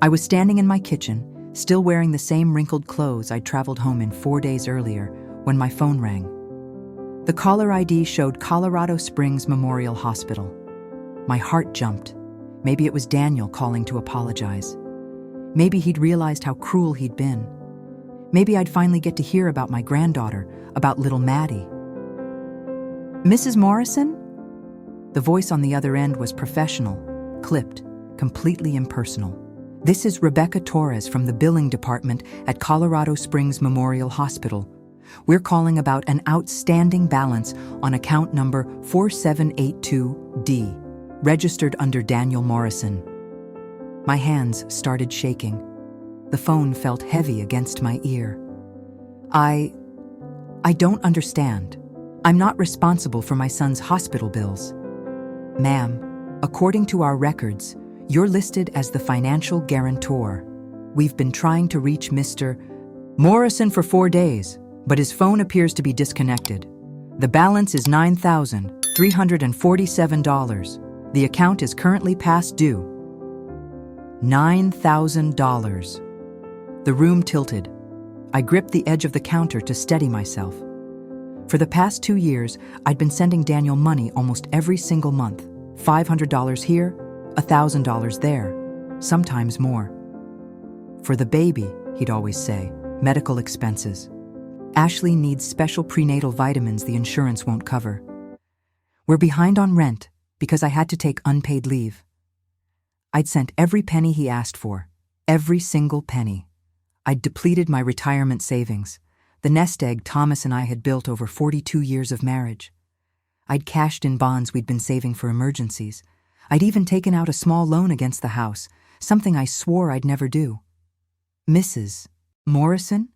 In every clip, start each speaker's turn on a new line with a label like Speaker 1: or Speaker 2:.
Speaker 1: I was standing in my kitchen, still wearing the same wrinkled clothes I'd traveled home in 4 days earlier, when my phone rang. The caller ID showed Colorado Springs Memorial Hospital. My heart jumped. Maybe it was Daniel calling to apologize. Maybe he'd realized how cruel he'd been. Maybe I'd finally get to hear about my granddaughter, about little Maddie. "Mrs. Morrison?" The voice on the other end was professional, clipped, completely impersonal. "This is Rebecca Torres from the billing department at Colorado Springs Memorial Hospital. We're calling about an outstanding balance on account number 4782D, registered under Daniel Morrison." My hands started shaking. The phone felt heavy against my ear. I don't understand. I'm not responsible for my son's hospital bills." "Ma'am, according to our records, you're listed as the financial guarantor. We've been trying to reach Mr. Morrison for 4 days, but his phone appears to be disconnected. The balance is $9,347. The account is currently past due." $9,000. The room tilted. I gripped the edge of the counter to steady myself. For the past 2 years, I'd been sending Daniel money almost every single month. $500 here, $1,000 there, sometimes more. "For the baby," he'd always say, "medical expenses. Ashley needs special prenatal vitamins the insurance won't cover. We're behind on rent because I had to take unpaid leave." I'd sent every penny he asked for, every single penny. I'd depleted my retirement savings, the nest egg Thomas and I had built over 42 years of marriage. I'd cashed in bonds we'd been saving for emergencies. I'd even taken out a small loan against the house, something I swore I'd never do. "Mrs. Morrison,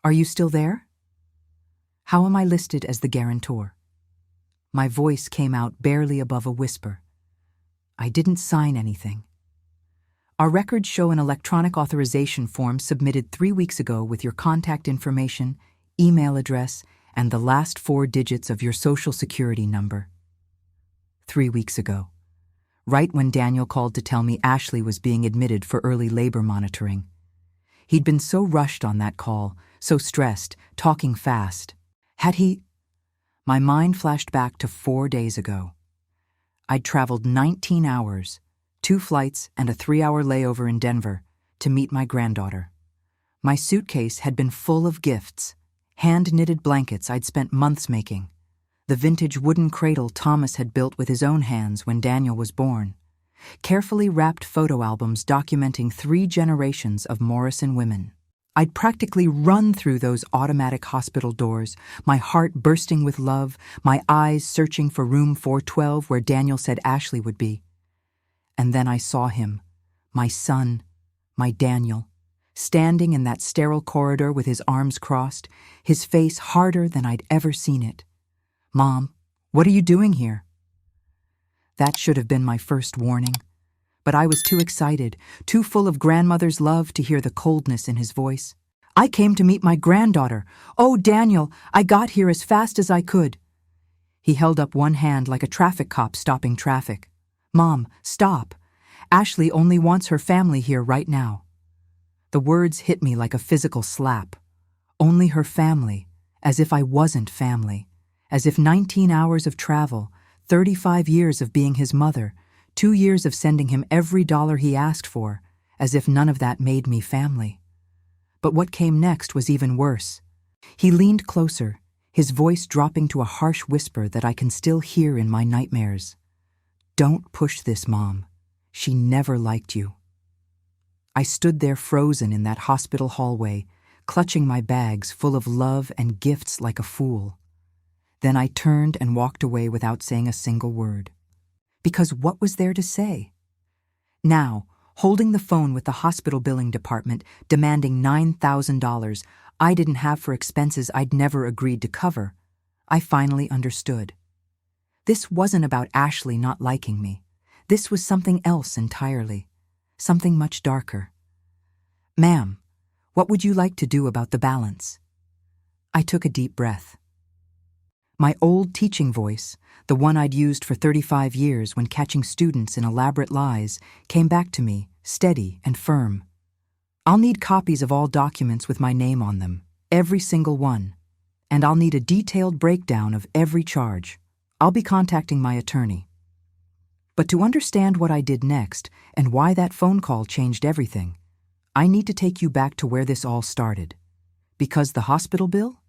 Speaker 1: are you still there? How am I listed as the guarantor?" My voice came out barely above a whisper. "I didn't sign anything. Our records show an electronic authorization form submitted 3 weeks ago with your contact information, email address, and the last 4 digits of your social security number." 3 weeks ago, right when Daniel called to tell me Ashley was being admitted for early labor monitoring. He'd been so rushed on that call, so stressed, talking fast. Had he? My mind flashed back to 4 days ago. I'd traveled 19 hours, 2 flights and a 3-hour layover in Denver, to meet my granddaughter. My suitcase had been full of gifts, hand-knitted blankets I'd spent months making, the vintage wooden cradle Thomas had built with his own hands when Daniel was born, carefully wrapped photo albums documenting 3 generations of Morrison women. I'd practically run through those automatic hospital doors, my heart bursting with love, my eyes searching for room 412 where Daniel said Ashley would be. And then I saw him, my son, my Daniel, standing in that sterile corridor with his arms crossed, his face harder than I'd ever seen it. "Mom, what are you doing here?" That should have been my first warning. But I was too excited, too full of grandmother's love to hear the coldness in his voice. "I came to meet my granddaughter. Oh, Daniel, I got here as fast as I could." He held up one hand like a traffic cop stopping traffic. "Mom, stop. Ashley only wants her family here right now." The words hit me like a physical slap. Only her family, as if I wasn't family, as if 19 hours of travel, 35 years of being his mother, 2 years of sending him every dollar he asked for, as if none of that made me family. But what came next was even worse. He leaned closer, his voice dropping to a harsh whisper that I can still hear in my nightmares. "Don't push this, Mom. She never liked you." I stood there frozen in that hospital hallway, clutching my bags full of love and gifts like a fool. Then I turned and walked away without saying a single word. Because what was there to say? Now, holding the phone with the hospital billing department, demanding $9,000 I didn't have for expenses I'd never agreed to cover, I finally understood. This wasn't about Ashley not liking me. This was something else entirely. Something much darker. "Ma'am, what would you like to do about the balance?" I took a deep breath. My old teaching voice, the one I'd used for 35 years when catching students in elaborate lies, came back to me, steady and firm. I'll need copies of all documents with my name on them, every single one. And I'll need a detailed breakdown of every charge. I'll be contacting my attorney. But to understand what I did next and why that phone call changed everything, I need to take you back to where this all started. Because the hospital bill?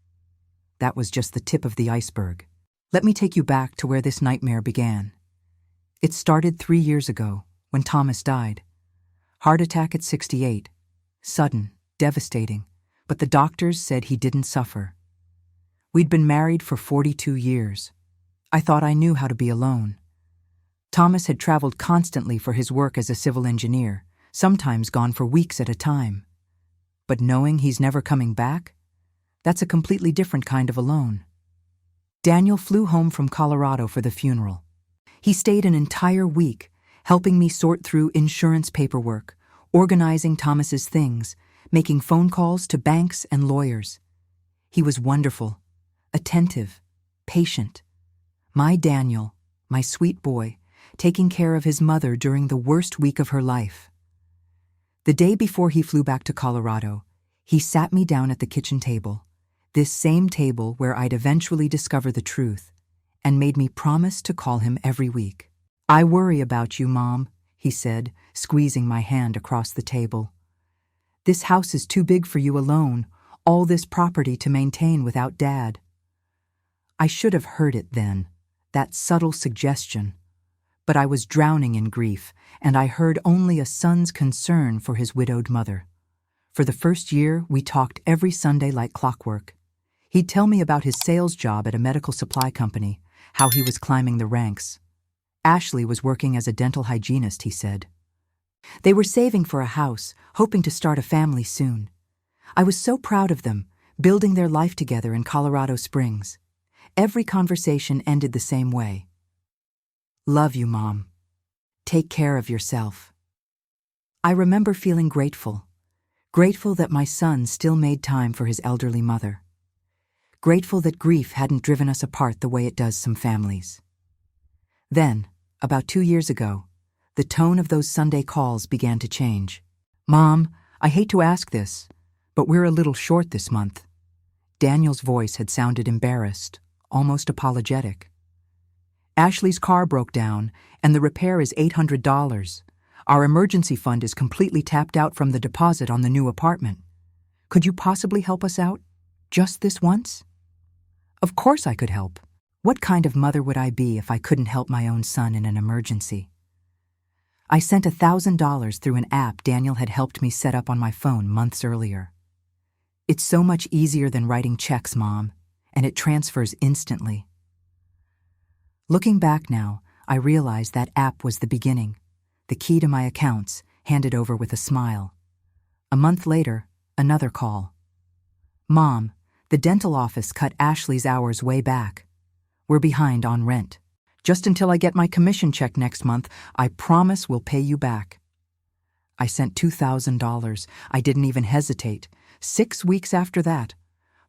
Speaker 1: That was just the tip of the iceberg. Let me take you back to where this nightmare began. It started 3 years ago, when Thomas died. Heart attack at 68. Sudden, devastating, but the doctors said he didn't suffer. We'd been married for 42 years. I thought I knew how to be alone. Thomas had traveled constantly for his work as a civil engineer, sometimes gone for weeks at a time. But knowing he's never coming back, that's a completely different kind of alone. Daniel flew home from Colorado for the funeral. He stayed an entire week, helping me sort through insurance paperwork, organizing Thomas's things, making phone calls to banks and lawyers. He was wonderful, attentive, patient. My Daniel, my sweet boy, taking care of his mother during the worst week of her life. The day before he flew back to Colorado, he sat me down at the kitchen table, this same table where I'd eventually discover the truth, and made me promise to call him every week. "I worry about you, Mom," he said, squeezing my hand across the table. "This house is too big for you alone, all this property to maintain without Dad." I should have heard it then, that subtle suggestion. But I was drowning in grief, and I heard only a son's concern for his widowed mother. For the first year, we talked every Sunday like clockwork. He'd tell me about his sales job at a medical supply company, how he was climbing the ranks. Ashley was working as a dental hygienist, he said. They were saving for a house, hoping to start a family soon. I was so proud of them, building their life together in Colorado Springs. Every conversation ended the same way. "Love you, Mom. Take care of yourself." I remember feeling grateful that my son still made time for his elderly mother. Grateful that grief hadn't driven us apart the way it does some families. Then, about 2 years ago, the tone of those Sunday calls began to change. "Mom, I hate to ask this, but we're a little short this month." Daniel's voice had sounded embarrassed, almost apologetic. "Ashley's car broke down, and the repair is $800. Our emergency fund is completely tapped out from the deposit on the new apartment. Could you possibly help us out? Just this once?" Of course I could help. What kind of mother would I be if I couldn't help my own son in an emergency? I sent $1,000 through an app Daniel had helped me set up on my phone months earlier. It's so much easier than writing checks, Mom, and it transfers instantly. Looking back now, I realize that app was the beginning, the key to my accounts, handed over with a smile. A month later, another call. "Mom, the dental office cut Ashley's hours way back. We're behind on rent. Just until I get my commission check next month, I promise we'll pay you back." I sent $2,000. I didn't even hesitate. 6 weeks after that,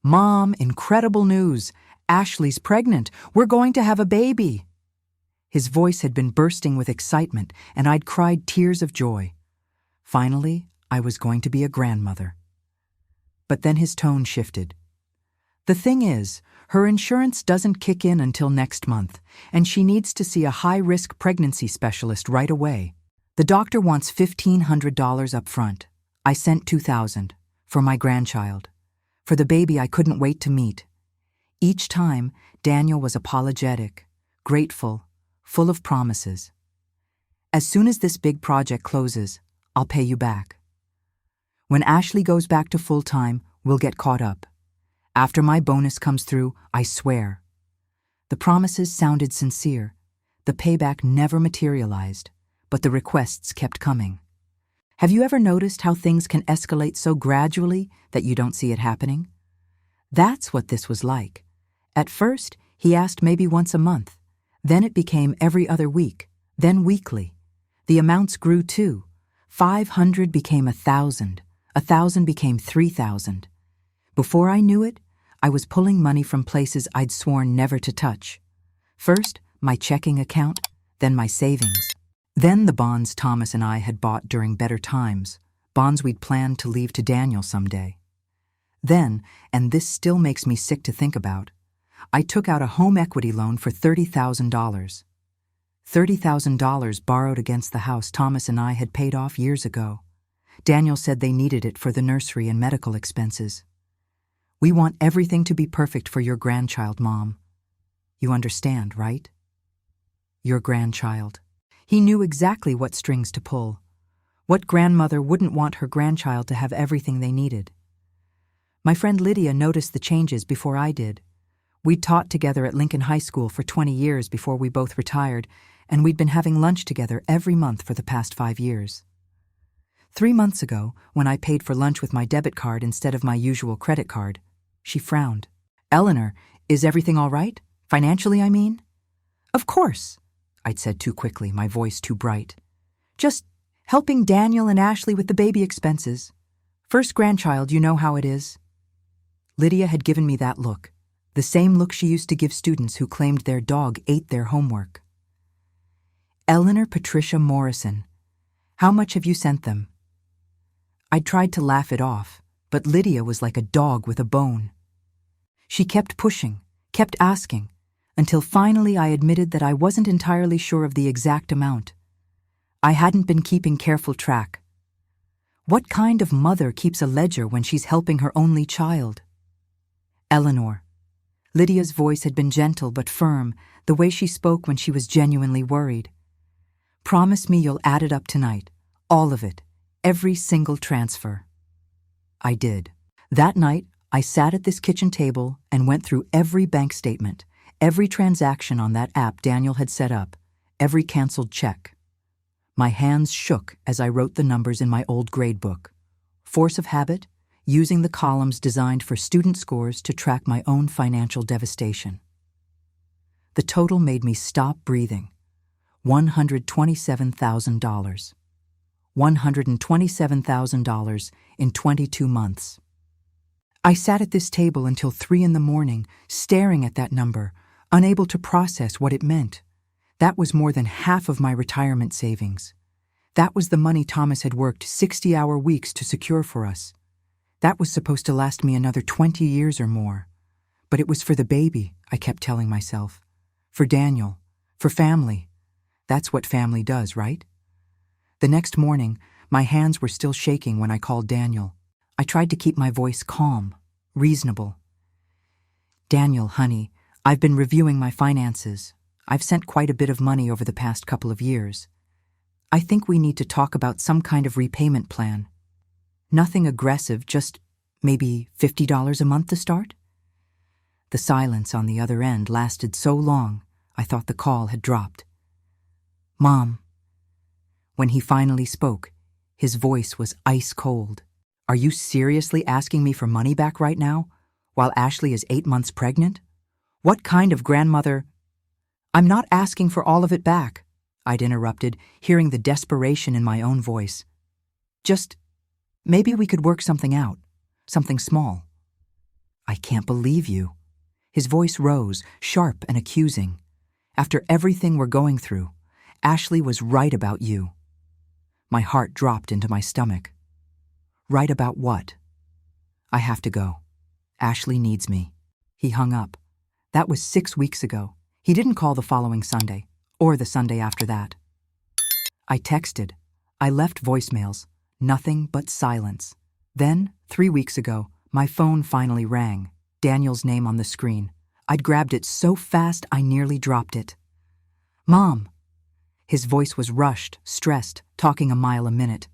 Speaker 1: "Mom, incredible news. Ashley's pregnant. We're going to have a baby." His voice had been bursting with excitement, and I'd cried tears of joy. Finally, I was going to be a grandmother. But then his tone shifted. "The thing is, her insurance doesn't kick in until next month, and she needs to see a high-risk pregnancy specialist right away. The doctor wants $1,500 up front. I sent $2,000 for my grandchild. For the baby I couldn't wait to meet." Each time, Daniel was apologetic, grateful, full of promises. "As soon as this big project closes, I'll pay you back. When Ashley goes back to full-time, we'll get caught up. After my bonus comes through, I swear." The promises sounded sincere. The payback never materialized, but the requests kept coming. Have you ever noticed how things can escalate so gradually that you don't see it happening? That's what this was like. At first, he asked maybe once a month. Then it became every other week, then weekly. The amounts grew too. 500 became 1,000. 1,000 became 3,000. Before I knew it, I was pulling money from places I'd sworn never to touch. First, my checking account, then my savings. Then the bonds Thomas and I had bought during better times, bonds we'd planned to leave to Daniel someday. Then, and this still makes me sick to think about, I took out a home equity loan for $30,000. $30,000 borrowed against the house Thomas and I had paid off years ago. Daniel said they needed it for the nursery and medical expenses. We want everything to be perfect for your grandchild, Mom. You understand, right? Your grandchild. He knew exactly what strings to pull. What grandmother wouldn't want her grandchild to have everything they needed? My friend Lydia noticed the changes before I did. We'd taught together at Lincoln High School for 20 years before we both retired, and we'd been having lunch together every month for the past 5 years. 3 months ago, when I paid for lunch with my debit card instead of my usual credit card, she frowned. "Eleanor, is everything all right? Financially, I mean?" "Of course," I'd said too quickly, my voice too bright. "Just helping Daniel and Ashley with the baby expenses. First grandchild, you know how it is." Lydia had given me that look, the same look she used to give students who claimed their dog ate their homework. "Eleanor Patricia Morrison, how much have you sent them?" I tried to laugh it off, but Lydia was like a dog with a bone. She kept pushing, kept asking, until finally I admitted that I wasn't entirely sure of the exact amount. I hadn't been keeping careful track. What kind of mother keeps a ledger when she's helping her only child? "Eleanor." Lydia's voice had been gentle but firm, the way she spoke when she was genuinely worried. "Promise me you'll add it up tonight, all of it, every single transfer." I did. That night, I sat at this kitchen table and went through every bank statement, every transaction on that app Daniel had set up, every canceled check. My hands shook as I wrote the numbers in my old grade book. Force of habit, using the columns designed for student scores to track my own financial devastation. The total made me stop breathing. $127,000. $127,000 in 22 months. I sat at this table until 3 a.m, staring at that number, unable to process what it meant. That was more than half of my retirement savings. That was the money Thomas had worked 60-hour weeks to secure for us. That was supposed to last me another 20 years or more. But it was for the baby, I kept telling myself. For Daniel. For family. That's what family does, right? The next morning, my hands were still shaking when I called Daniel. I tried to keep my voice calm, reasonable. "Daniel, honey, I've been reviewing my finances. I've sent quite a bit of money over the past couple of years. I think we need to talk about some kind of repayment plan. Nothing aggressive, just maybe $50 a month to start?" The silence on the other end lasted so long, I thought the call had dropped. "Mom." When he finally spoke, his voice was ice cold. "Are you seriously asking me for money back right now, while Ashley is 8 months pregnant? What kind of grandmother—" "I'm not asking for all of it back," I'd interrupted, hearing the desperation in my own voice. "Just, maybe we could work something out, something small." "I can't believe you." His voice rose, sharp and accusing. "After everything we're going through, Ashley was right about you." My heart dropped into my stomach. "Right about what?" "I have to go. Ashley needs me." He hung up. That was 6 weeks ago. He didn't call the following Sunday, or the Sunday after that. I texted. I left voicemails. Nothing but silence. Then, 3 weeks ago, my phone finally rang. Daniel's name on the screen. I'd grabbed it so fast I nearly dropped it. "Mom." His voice was rushed, stressed, talking a mile a minute.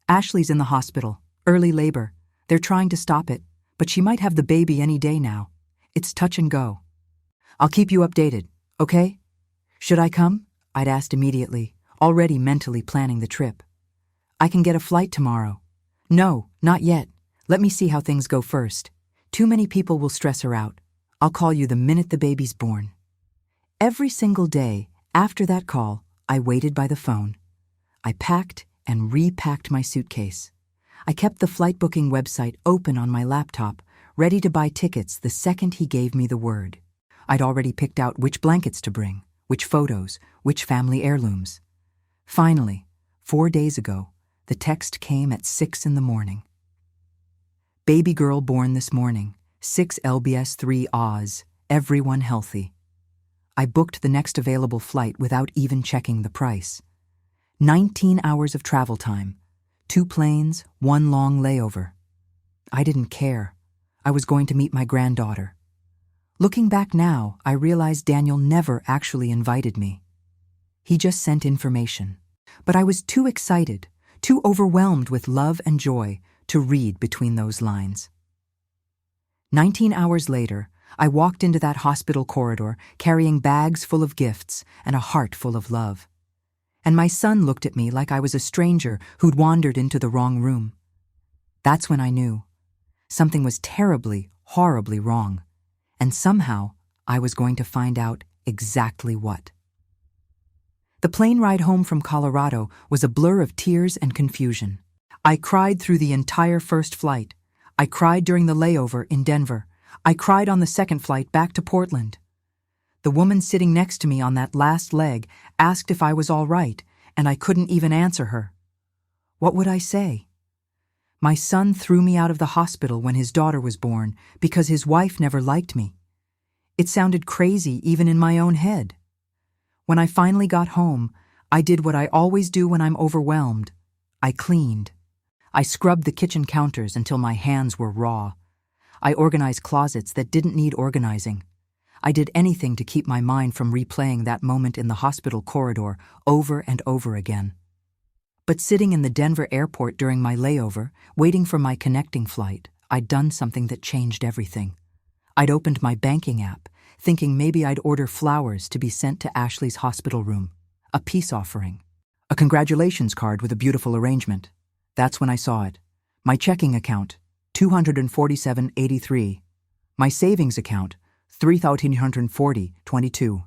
Speaker 1: "Ashley's in the hospital. Early labor. They're trying to stop it, but she might have the baby any day now. It's touch and go. I'll keep you updated, okay?" "Should I come?" I'd asked immediately, already mentally planning the trip. "I can get a flight tomorrow." "No, not yet. Let me see how things go first. Too many people will stress her out. I'll call you the minute the baby's born." Every single day, after that call, I waited by the phone. I packed and repacked my suitcase. I kept the flight booking website open on my laptop, ready to buy tickets the second he gave me the word. I'd already picked out which blankets to bring, which photos, which family heirlooms. Finally, 4 days ago, The text came at 6 in the morning. Baby girl born this morning, 6 lbs 3 Oz, everyone healthy. I booked the next available flight without even checking the price. 19 hours of travel time, 2 planes, 1 long layover. I didn't care. I was going to meet my granddaughter. Looking back now, I realized Daniel never actually invited me. He just sent information. But I was too excited, too overwhelmed with love and joy to read between those lines. 19 hours later, I walked into that hospital corridor carrying bags full of gifts and a heart full of love. And my son looked at me like I was a stranger who'd wandered into the wrong room. That's when I knew. Something was terribly, horribly wrong. And somehow, I was going to find out exactly what. The plane ride home from Colorado was a blur of tears and confusion. I cried through the entire first flight. I cried during the layover in Denver. I cried on the second flight back to Portland. The woman sitting next to me on that last leg asked if I was all right, and I couldn't even answer her. What would I say? My son threw me out of the hospital when his daughter was born because his wife never liked me. It sounded crazy even in my own head. When I finally got home, I did what I always do when I'm overwhelmed. I cleaned. I scrubbed the kitchen counters until my hands were raw. I organized closets that didn't need organizing. I did anything to keep my mind from replaying that moment in the hospital corridor over and over again. But sitting in the Denver airport during my layover, waiting for my connecting flight, I'd done something that changed everything. I'd opened my banking app, thinking maybe I'd order flowers to be sent to Ashley's hospital room, a peace offering, a congratulations card with a beautiful arrangement. That's when I saw it. My checking account, $247.83. My savings account, $3,840.22.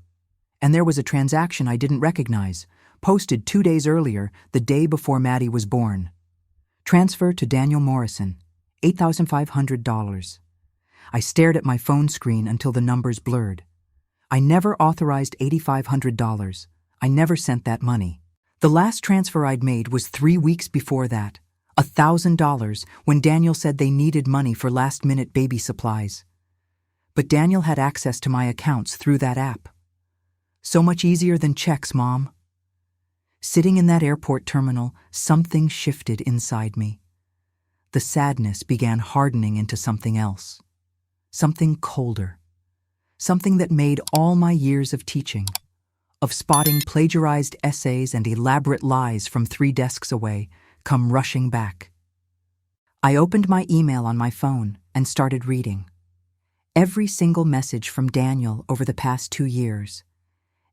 Speaker 1: And there was a transaction I didn't recognize, posted 2 days earlier, the day before Maddie was born. Transfer to Daniel Morrison, $8,500. I stared at my phone screen until the numbers blurred. I never authorized $8,500. I never sent that money. The last transfer I'd made was 3 weeks before that, $1,000, when Daniel said they needed money for last-minute baby supplies. But Daniel had access to my accounts through that app. So much easier than checks, Mom. Sitting in that airport terminal, something shifted inside me. The sadness began hardening into something else. Something colder. Something that made all my years of teaching, of spotting plagiarized essays and elaborate lies from 3 desks away, come rushing back. I opened my email on my phone and started reading. Every single message from Daniel over the past 2 years.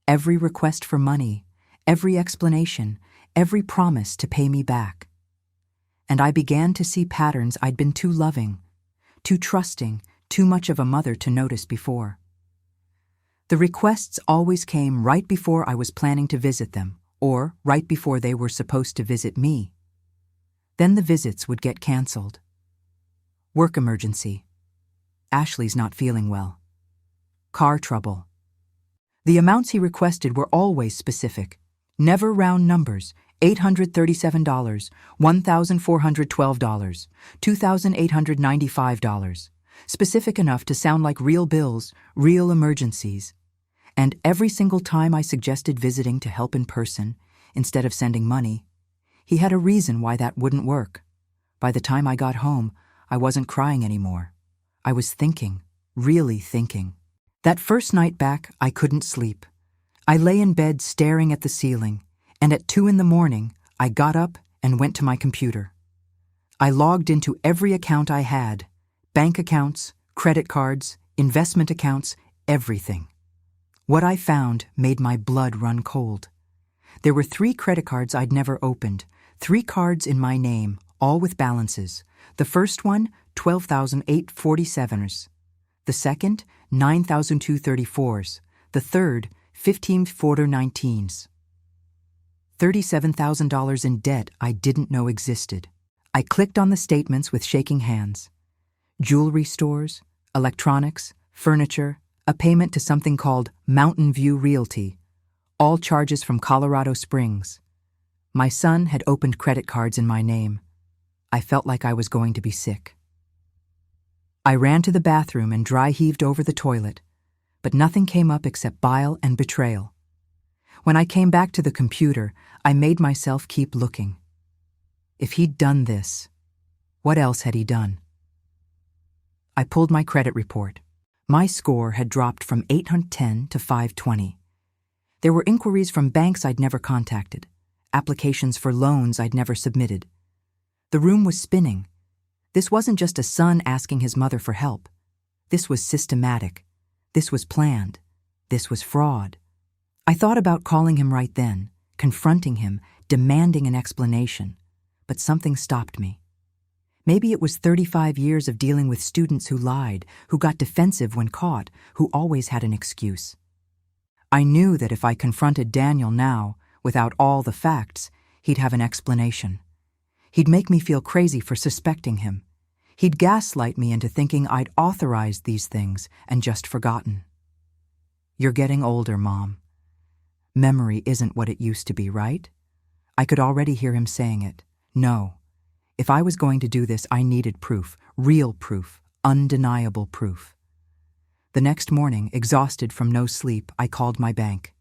Speaker 1: Every request for money, every explanation, every promise to pay me back. And I began to see patterns I'd been too loving, too trusting, too much of a mother to notice before. The requests always came right before I was planning to visit them, or right before they were supposed to visit me. Then the visits would get canceled. Work emergency. Ashley's not feeling well. Car trouble. The amounts he requested were always specific, never round numbers: $837, $1,412, $2,895, specific enough to sound like real bills, real emergencies. And every single time I suggested visiting to help in person, instead of sending money, he had a reason why that wouldn't work. By the time I got home, I wasn't crying anymore. I was thinking, really thinking. That first night back, I couldn't sleep. I lay in bed staring at the ceiling, and at 2 in the morning, I got up and went to my computer. I logged into every account I had, bank accounts, credit cards, investment accounts, everything. What I found made my blood run cold. There were 3 credit cards I'd never opened, 3 cards in my name, all with balances. The first one, $12,847. The second, $9,234. The third, $15,419. $37,000 in debt I didn't know existed. I clicked on the statements with shaking hands. Jewelry stores, electronics, furniture, a payment to something called Mountain View Realty, all charges from Colorado Springs. My son had opened credit cards in my name. I felt like I was going to be sick. I ran to the bathroom and dry-heaved over the toilet, but nothing came up except bile and betrayal. When I came back to the computer, I made myself keep looking. If he'd done this, what else had he done? I pulled my credit report. My score had dropped from 810 to 520. There were inquiries from banks I'd never contacted, applications for loans I'd never submitted. The room was spinning. This wasn't just a son asking his mother for help. This was systematic. This was planned. This was fraud. I thought about calling him right then, confronting him, demanding an explanation, but something stopped me. Maybe it was 35 years of dealing with students who lied, who got defensive when caught, who always had an excuse. I knew that if I confronted Daniel now, without all the facts, he'd have an explanation. He'd make me feel crazy for suspecting him. He'd gaslight me into thinking I'd authorized these things and just forgotten. You're getting older, Mom. Memory isn't what it used to be, right? I could already hear him saying it. No. If I was going to do this, I needed proof, real proof, undeniable proof. The next morning, exhausted from no sleep, I called my bank.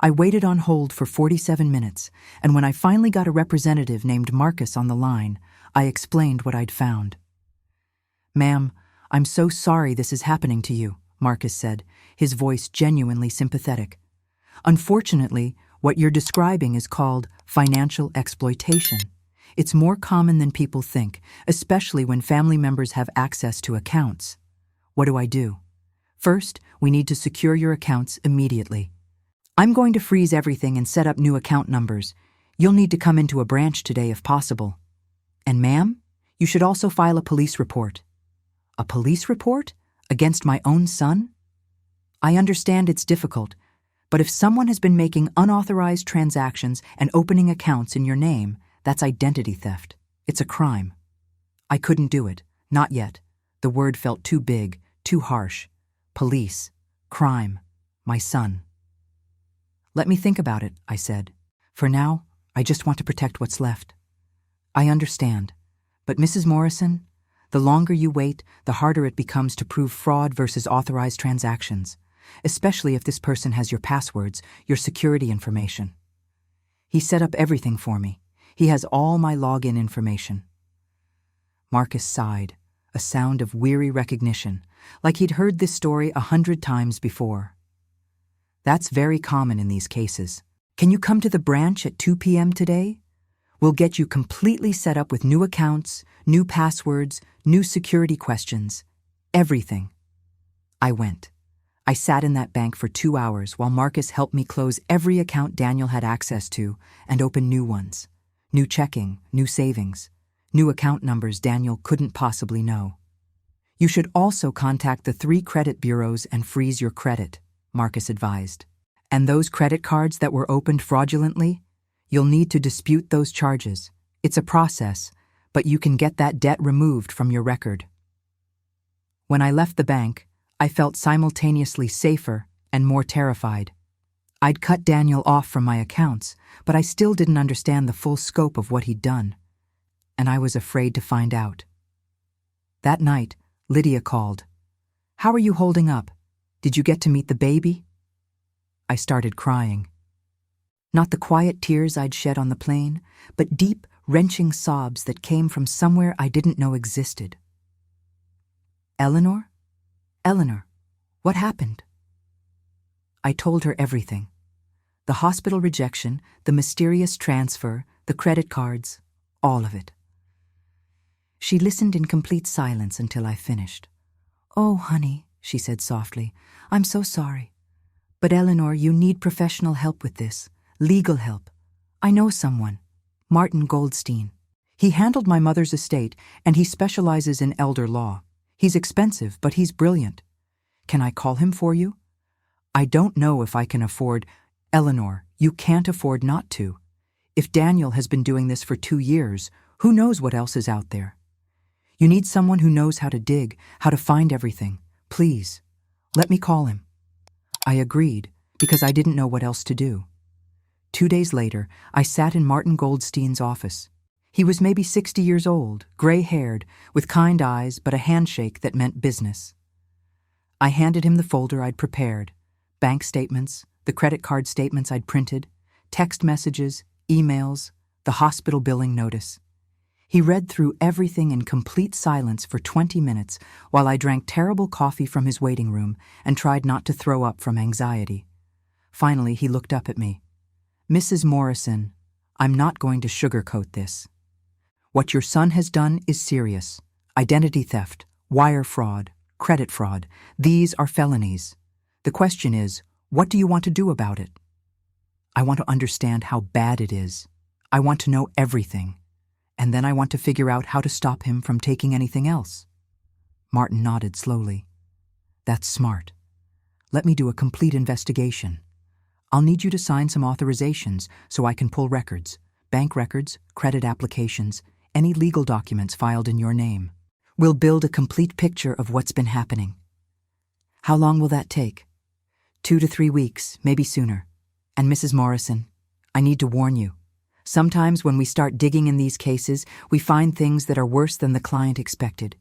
Speaker 1: I waited on hold for 47 minutes, and when I finally got a representative named Marcus on the line, I explained what I'd found. "Ma'am, I'm so sorry this is happening to you," Marcus said, his voice genuinely sympathetic. "Unfortunately, what you're describing is called financial exploitation. It's more common than people think, especially when family members have access to accounts. What do I do? First, we need to secure your accounts immediately. I'm going to freeze everything and set up new account numbers. You'll need to come into a branch today if possible. And ma'am, you should also file a police report." A police report? Against my own son? I understand it's difficult, but if someone has been making unauthorized transactions and opening accounts in your name, that's identity theft. It's a crime. I couldn't do it. Not yet. The word felt too big, too harsh. Police. Crime. My son. "Let me think about it," I said. "For now, I just want to protect what's left." "I understand. But Mrs. Morrison, the longer you wait, the harder it becomes to prove fraud versus authorized transactions, especially if this person has your passwords, your security information. He set up everything for me. He has all my login information." Marcus sighed, a sound of weary recognition, like he'd heard this story 100 times before. "That's very common in these cases. Can you come to the branch at 2 p.m. today? We'll get you completely set up with new accounts, new passwords, new security questions. Everything." I went. I sat in that bank for 2 hours while Marcus helped me close every account Daniel had access to and open new ones. New checking, new savings, new account numbers Daniel couldn't possibly know. "You should also contact the 3 credit bureaus and freeze your credit," Marcus advised. "And those credit cards that were opened fraudulently, you'll need to dispute those charges. It's a process, but you can get that debt removed from your record." When I left the bank, I felt simultaneously safer and more terrified. I'd cut Daniel off from my accounts, but I still didn't understand the full scope of what he'd done, and I was afraid to find out. That night, Lydia called. "How are you holding up? Did you get to meet the baby?" I started crying. Not the quiet tears I'd shed on the plane, but deep, wrenching sobs that came from somewhere I didn't know existed. "Eleanor? Eleanor, what happened?" I told her everything. The hospital rejection, the mysterious transfer, the credit cards, all of it. She listened in complete silence until I finished. "Oh, honey," she said softly, "I'm so sorry. But Eleanor, you need professional help with this. Legal help. I know someone. Martin Goldstein. He handled my mother's estate, and he specializes in elder law. He's expensive, but he's brilliant. Can I call him for you? I don't know if I can afford—" "Eleanor, you can't afford not to. If Daniel has been doing this for 2 years, who knows what else is out there? You need someone who knows how to dig, how to find everything. Please, let me call him." I agreed, because I didn't know what else to do. 2 days later, I sat in Martin Goldstein's office. He was maybe 60 years old, gray-haired, with kind eyes but a handshake that meant business. I handed him the folder I'd prepared: bank statements, the credit card statements I'd printed, text messages, emails, the hospital billing notice. He read through everything in complete silence for 20 minutes while I drank terrible coffee from his waiting room and tried not to throw up from anxiety. Finally, he looked up at me. "Mrs. Morrison, I'm not going to sugarcoat this. What your son has done is serious. Identity theft, wire fraud, credit fraud. These are felonies. The question is, what do you want to do about it?" "I want to understand how bad it is. I want to know everything. And then I want to figure out how to stop him from taking anything else." Martin nodded slowly. "That's smart. Let me do a complete investigation. I'll need you to sign some authorizations so I can pull records, bank records, credit applications, any legal documents filed in your name. We'll build a complete picture of what's been happening." "How long will that take?" 2 to 3 weeks, maybe sooner. And Mrs. Morrison, I need to warn you. Sometimes when we start digging in these cases, we find things that are worse than the client expected.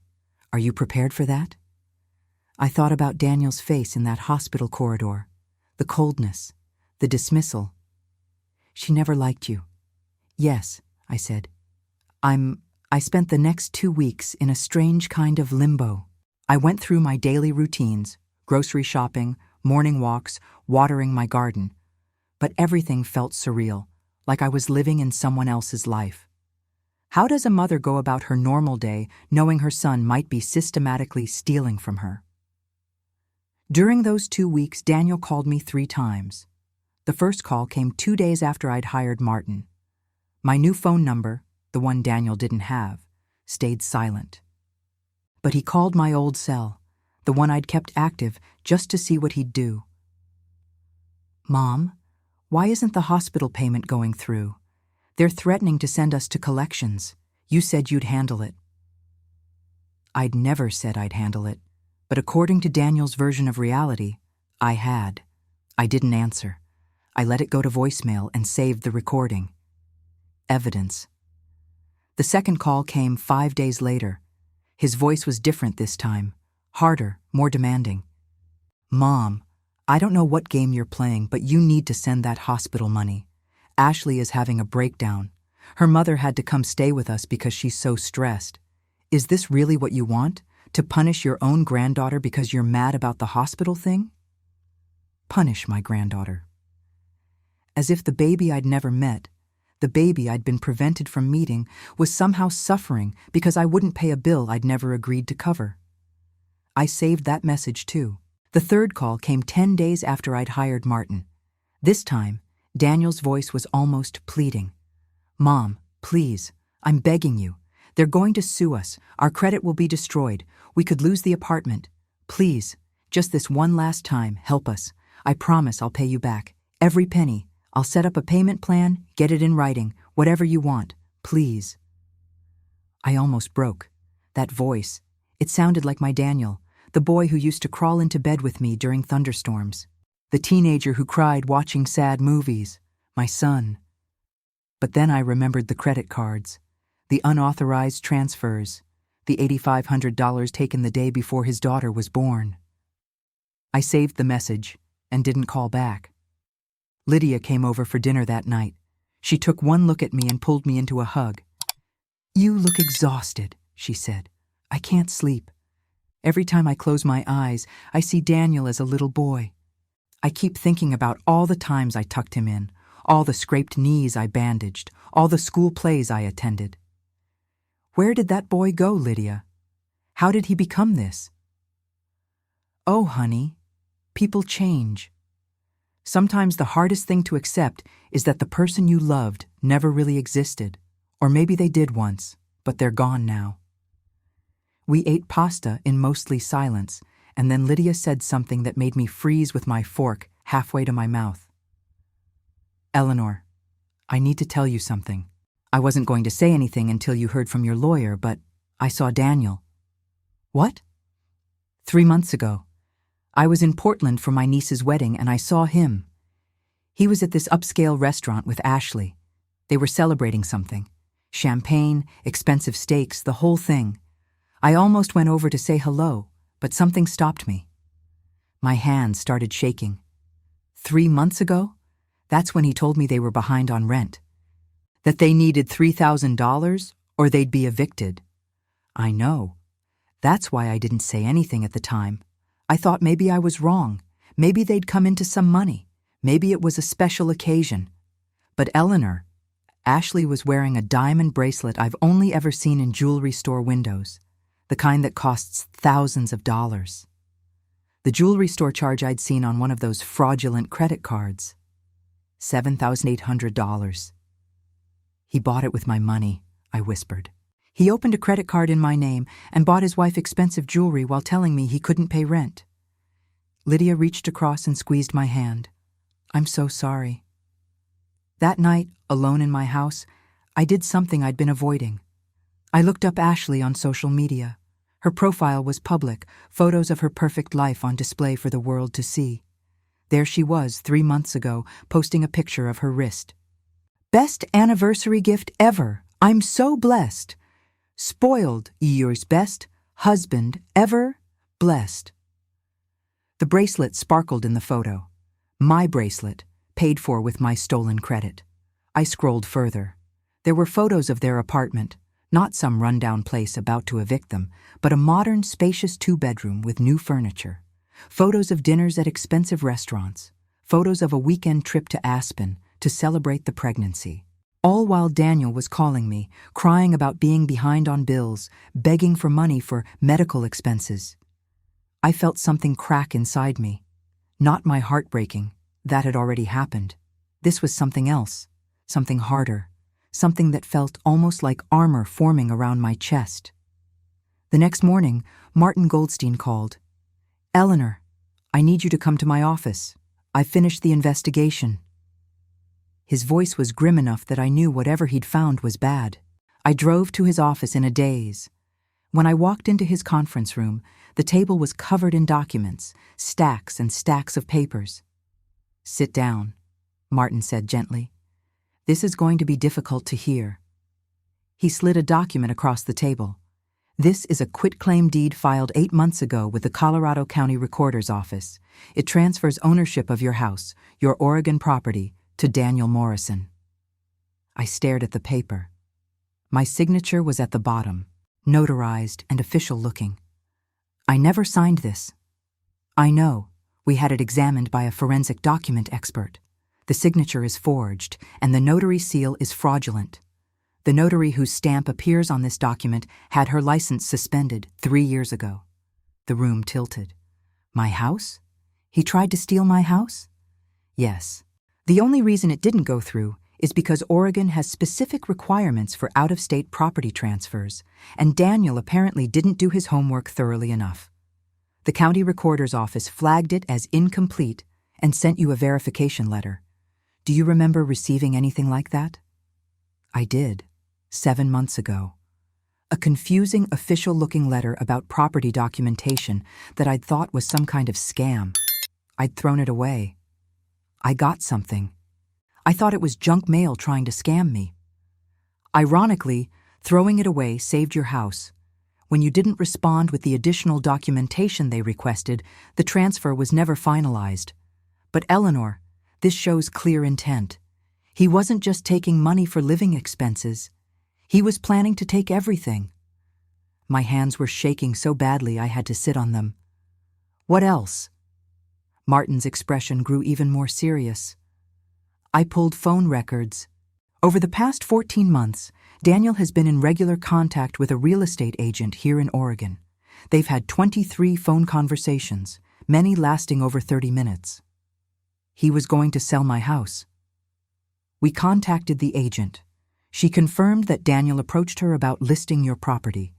Speaker 1: Are you prepared for that?" I thought about Daniel's face in that hospital corridor, the coldness, the dismissal. "She never liked you." "Yes," I said. I spent the next 2 weeks in a strange kind of limbo. I went through my daily routines, grocery shopping, morning walks, watering my garden. But everything felt surreal, like I was living in someone else's life. How does a mother go about her normal day knowing her son might be systematically stealing from her? During those 2 weeks, Daniel called me 3 times. The first call came 2 days after I'd hired Martin. My new phone number, the one Daniel didn't have, stayed silent. But he called my old cell, the one I'd kept active just to see what he'd do. "Mom, why isn't the hospital payment going through? They're threatening to send us to collections. You said you'd handle it." I'd never said I'd handle it, but according to Daniel's version of reality, I had. I didn't answer. I let it go to voicemail and saved the recording. Evidence. The second call came 5 days later. His voice was different this time, harder, more demanding. "Mom, I don't know what game you're playing, but you need to send that hospital money. Ashley is having a breakdown. Her mother had to come stay with us because she's so stressed. Is this really what you want? To punish your own granddaughter because you're mad about the hospital thing?" Punish my granddaughter. As if the baby I'd never met, the baby I'd been prevented from meeting, was somehow suffering because I wouldn't pay a bill I'd never agreed to cover. I saved that message too. The third call came 10 days after I'd hired Martin. This time, Daniel's voice was almost pleading. "Mom, please, I'm begging you. They're going to sue us. Our credit will be destroyed. We could lose the apartment. Please, just this one last time, help us. I promise I'll pay you back. Every penny. I'll set up a payment plan, get it in writing, whatever you want. Please." I almost broke. That voice, it sounded like my Daniel, the boy who used to crawl into bed with me during thunderstorms, the teenager who cried watching sad movies, my son. But then I remembered the credit cards, the unauthorized transfers, the $8,500 taken the day before his daughter was born. I saved the message and didn't call back. Lydia came over for dinner that night. She took one look at me and pulled me into a hug. "You look exhausted," she said. "I can't sleep. Every time I close my eyes, I see Daniel as a little boy. I keep thinking about all the times I tucked him in, all the scraped knees I bandaged, all the school plays I attended. Where did that boy go, Lydia? How did he become this?" "Oh, honey, people change. Sometimes the hardest thing to accept is that the person you loved never really existed, or maybe they did once, but they're gone now." We ate pasta in mostly silence, and then Lydia said something that made me freeze with my fork halfway to my mouth. "Eleanor, I need to tell you something. I wasn't going to say anything until you heard from your lawyer, but I saw Daniel." "What?" 3 months ago. I was in Portland for my niece's wedding and I saw him. He was at this upscale restaurant with Ashley. They were celebrating something. Champagne, expensive steaks, the whole thing. I almost went over to say hello, but something stopped me. My hands started shaking. 3 months ago? That's when he told me they were behind on rent. That they needed $3,000 or they'd be evicted. I know. That's why I didn't say anything at the time. I thought maybe I was wrong. Maybe they'd come into some money. Maybe it was a special occasion. But Eleanor, Ashley was wearing a diamond bracelet I've only ever seen in jewelry store windows, the kind that costs thousands of dollars. The jewelry store charge I'd seen on one of those fraudulent credit cards. $7,800. He bought it with my money, I whispered. He opened a credit card in my name and bought his wife expensive jewelry while telling me he couldn't pay rent. Lydia reached across and squeezed my hand. I'm so sorry. That night, alone in my house, I did something I'd been avoiding. I looked up Ashley on social media. Her profile was public, photos of her perfect life on display for the world to see. There she was 3 months ago, posting a picture of her wrist. Best anniversary gift ever. I'm so blessed. Spoiled, yours best, husband ever blessed. The bracelet sparkled in the photo. My bracelet, paid for with my stolen credit. I scrolled further. There were photos of their apartment, not some rundown place about to evict them, but a modern, spacious 2-bedroom with new furniture. Photos of dinners at expensive restaurants. Photos of a weekend trip to Aspen to celebrate the pregnancy. All while Daniel was calling me, crying about being behind on bills, begging for money for medical expenses. I felt something crack inside me. Not my heart breaking. That had already happened. This was something else, something harder, something that felt almost like armor forming around my chest. The next morning, Martin Goldstein called. Eleanor, I need you to come to my office. I've finished the investigation. His voice was grim enough that I knew whatever he'd found was bad. I drove to his office in a daze. When I walked into his conference room, the table was covered in documents, stacks and stacks of papers. Sit down, Martin said gently. This is going to be difficult to hear. He slid a document across the table. This is a quitclaim deed filed 8 months ago with the Colorado County Recorder's Office. It transfers ownership of your house, your Oregon property, to Daniel Morrison. I stared at the paper. My signature was at the bottom, notarized and official looking. I never signed this. I know. We had it examined by a forensic document expert. The signature is forged, and the notary seal is fraudulent. The notary whose stamp appears on this document had her license suspended 3 years ago. The room tilted. My house? He tried to steal my house? Yes. The only reason it didn't go through is because Oregon has specific requirements for out-of-state property transfers, and Daniel apparently didn't do his homework thoroughly enough. The county recorder's office flagged it as incomplete and sent you a verification letter. Do you remember receiving anything like that? I did, 7 months ago. A confusing official-looking letter about property documentation that I'd thought was some kind of scam. I'd thrown it away. I got something. I thought it was junk mail trying to scam me. Ironically, throwing it away saved your house. When you didn't respond with the additional documentation they requested, the transfer was never finalized. But Eleanor, this shows clear intent. He wasn't just taking money for living expenses. He was planning to take everything. My hands were shaking so badly I had to sit on them. What else? Martin's expression grew even more serious. I pulled phone records. Over the past 14 months, Daniel has been in regular contact with a real estate agent here in Oregon. They've had 23 phone conversations, many lasting over 30 minutes. He was going to sell my house. We contacted the agent. She confirmed that Daniel approached her about listing your property.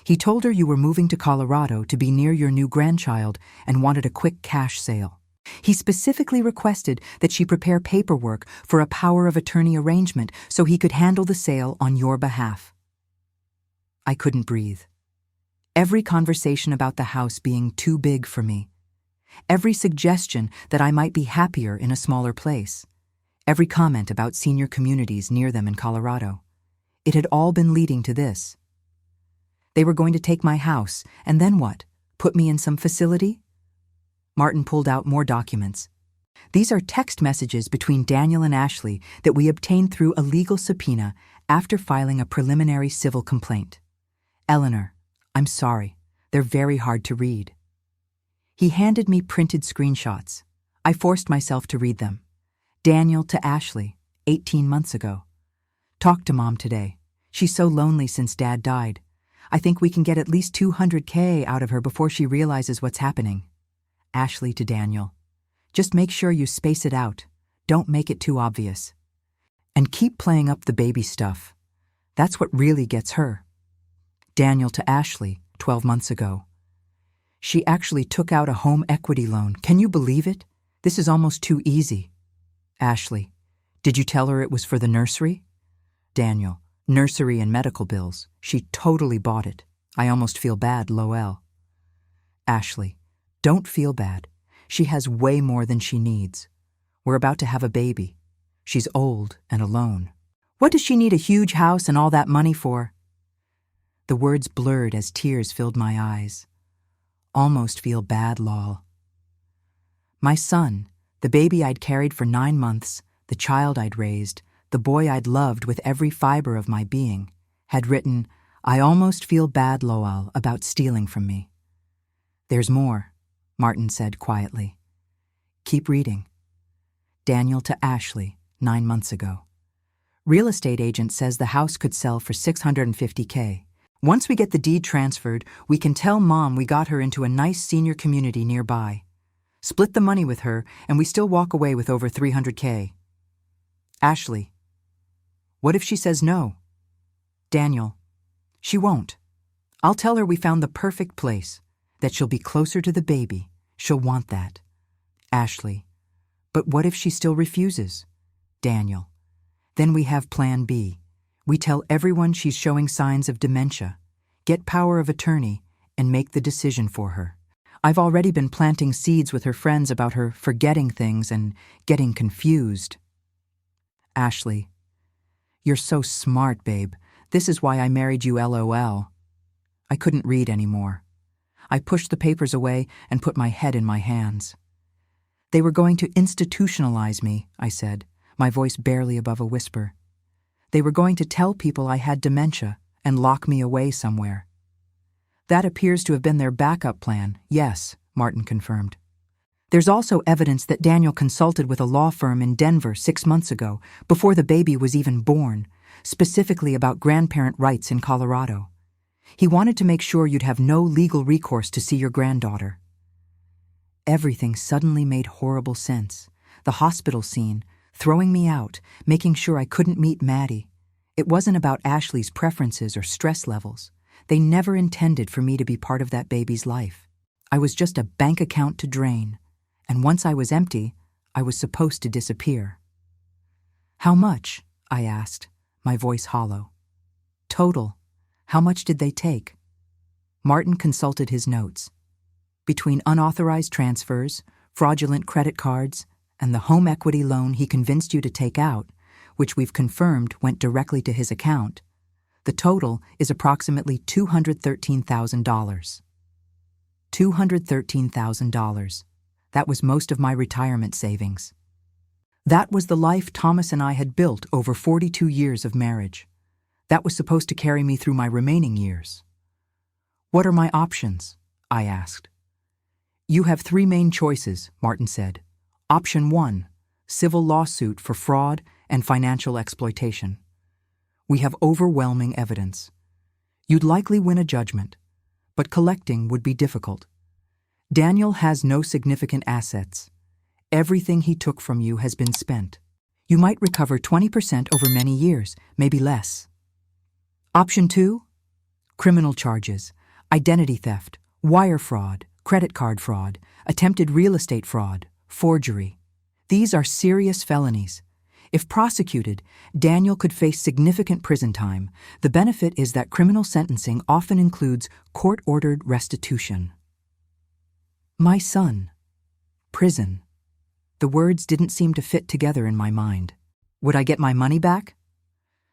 Speaker 1: He told her you were moving to Colorado to be near your new grandchild and wanted a quick cash sale. He specifically requested that she prepare paperwork for a power of attorney arrangement so he could handle the sale on your behalf. I couldn't breathe. Every conversation about the house being too big for me. Every suggestion that I might be happier in a smaller place. Every comment about senior communities near them in Colorado. It had all been leading to this. They were going to take my house, and then what? Put me in some facility? Martin pulled out more documents. These are text messages between Daniel and Ashley that we obtained through a legal subpoena after filing a preliminary civil complaint. Eleanor, I'm sorry. They're very hard to read. He handed me printed screenshots. I forced myself to read them. Daniel to Ashley, 18 months ago. Talked to Mom today. She's so lonely since Dad died. I think we can get at least $200K out of her before she realizes what's happening. Ashley to Daniel. Just make sure you space it out. Don't make it too obvious. And keep playing up the baby stuff. That's what really gets her. Daniel to Ashley, 12 months ago. She actually took out a home equity loan. Can you believe it? This is almost too easy. Ashley, did you tell her it was for the nursery? Daniel, nursery and medical bills. She totally bought it. I almost feel bad, Lowell. Ashley, don't feel bad. She has way more than she needs. We're about to have a baby. She's old and alone. What does she need a huge house and all that money for? The words blurred as tears filled my eyes. Almost feel bad, lol. My son, the baby I'd carried for 9 months, the child I'd raised, the boy I'd loved with every fiber of my being, had written, I almost feel bad, Lowell, about stealing from me. There's more, Martin said quietly. Keep reading. Daniel to Ashley, 9 months ago. Real estate agent says the house could sell for $650K. Once we get the deed transferred, we can tell Mom we got her into a nice senior community nearby. Split the money with her, and we still walk away with over $300K. Ashley. What if she says no? Daniel. She won't. I'll tell her we found the perfect place, that she'll be closer to the baby. She'll want that. Ashley. But what if she still refuses? Daniel. Then we have plan B. We tell everyone she's showing signs of dementia, get power of attorney, and make the decision for her. I've already been planting seeds with her friends about her forgetting things and getting confused. Ashley. You're so smart, babe. This is why I married you, LOL. I couldn't read anymore. I pushed the papers away and put my head in my hands. They were going to institutionalize me, I said, my voice barely above a whisper. They were going to tell people I had dementia and lock me away somewhere. That appears to have been their backup plan, yes, Martin confirmed. There's also evidence that Daniel consulted with a law firm in Denver 6 months ago, before the baby was even born, specifically about grandparent rights in Colorado. He wanted to make sure you'd have no legal recourse to see your granddaughter. Everything suddenly made horrible sense. The hospital scene, throwing me out, making sure I couldn't meet Maddie. It wasn't about Ashley's preferences or stress levels. They never intended for me to be part of that baby's life. I was just a bank account to drain, and once I was empty, I was supposed to disappear. How much? I asked, my voice hollow. Total. How much did they take? Martin consulted his notes. Between unauthorized transfers, fraudulent credit cards, and the home equity loan he convinced you to take out, which we've confirmed went directly to his account, the total is approximately $213,000. $213,000. That was most of my retirement savings. That was the life Thomas and I had built over 42 years of marriage. That was supposed to carry me through my remaining years. What are my options? I asked. You have 3 main choices, Martin said. Option 1, civil lawsuit for fraud and financial exploitation. We have overwhelming evidence. You'd likely win a judgment, but collecting would be difficult. Daniel has no significant assets. Everything he took from you has been spent. You might recover 20% over many years, maybe less. Option 2, criminal charges, identity theft, wire fraud, credit card fraud, attempted real estate fraud, forgery. These are serious felonies. If prosecuted, Daniel could face significant prison time. The benefit is that criminal sentencing often includes court-ordered restitution. My son, Prison. The words didn't seem to fit together in my mind. Would I get my money back?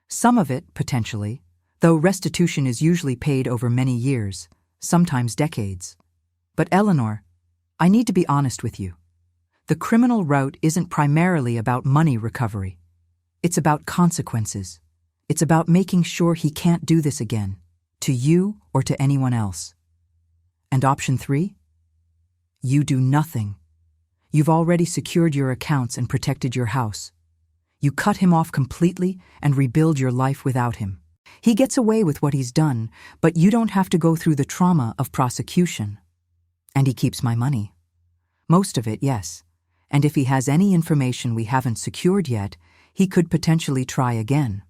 Speaker 1: Some of it, potentially, though restitution is usually paid over many years, sometimes decades. But Eleanor, I need to be honest with you. The criminal route isn't primarily about money recovery. It's about consequences. It's about making sure he can't do this again, to you or to anyone else. And option 3? You do nothing. You've already secured your accounts and protected your house. You cut him off completely and rebuild your life without him. He gets away with what he's done, but you don't have to go through the trauma of prosecution. And he keeps my money. Most of it, yes. And if he has any information we haven't secured yet, he could potentially try again.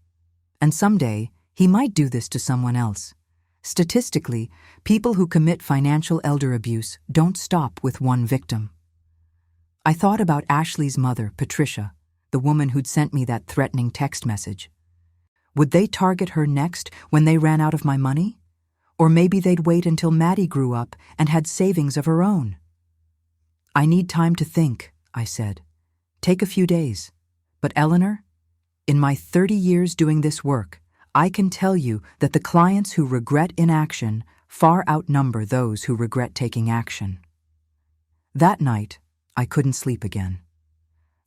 Speaker 1: And someday, he might do this to someone else. Statistically, people who commit financial elder abuse don't stop with one victim. I thought about Ashley's mother, Patricia, the woman who'd sent me that threatening text message. Would they target her next when they ran out of my money? Or maybe they'd wait until Maddie grew up and had savings of her own. I need time to think, I said. Take a few days. But Eleanor, in my 30 years doing this work, I can tell you that the clients who regret inaction far outnumber those who regret taking action. That night, I couldn't sleep again.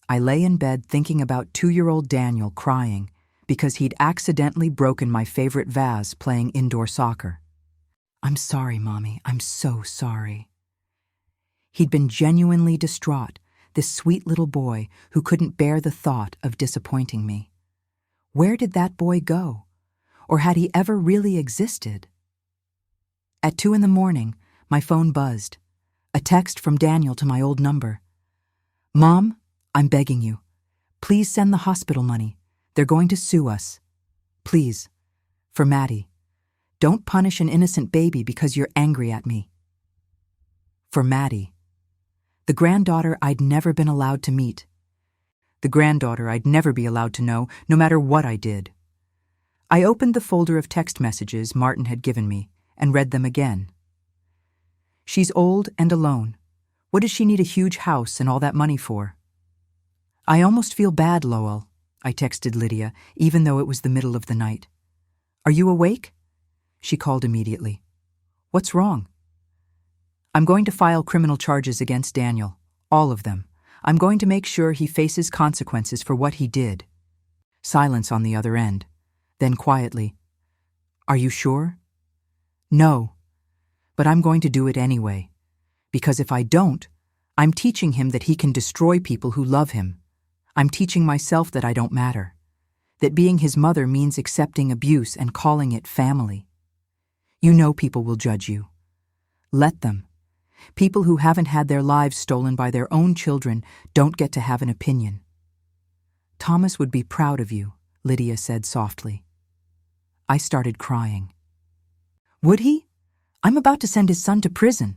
Speaker 1: I lay in bed thinking about 2-year-old Daniel crying because he'd accidentally broken my favorite vase playing indoor soccer. I'm sorry, Mommy. I'm so sorry. He'd been genuinely distraught, this sweet little boy who couldn't bear the thought of disappointing me. Where did that boy go? Or had he ever really existed? At 2 a.m, my phone buzzed. A text from Daniel to my old number. Mom, I'm begging you. Please send the hospital money. They're going to sue us. Please. For Maddie. Don't punish an innocent baby because you're angry at me. For Maddie. The granddaughter I'd never been allowed to meet. The granddaughter I'd never be allowed to know, no matter what I did. I opened the folder of text messages Martin had given me and read them again. She's old and alone. What does she need a huge house and all that money for? I almost feel bad, Lowell, I texted Lydia, even though it was the middle of the night. Are you awake? She called immediately. What's wrong? I'm going to file criminal charges against Daniel, all of them. I'm going to make sure he faces consequences for what he did. Silence on the other end. Then quietly, Are you sure? No, but I'm going to do it anyway. Because if I don't, I'm teaching him that he can destroy people who love him. I'm teaching myself that I don't matter. That being his mother means accepting abuse and calling it family. You know people will judge you. Let them. People who haven't had their lives stolen by their own children don't get to have an opinion. Thomas would be proud of you, Lydia said softly. I started crying. Would he? I'm about to send his son to prison.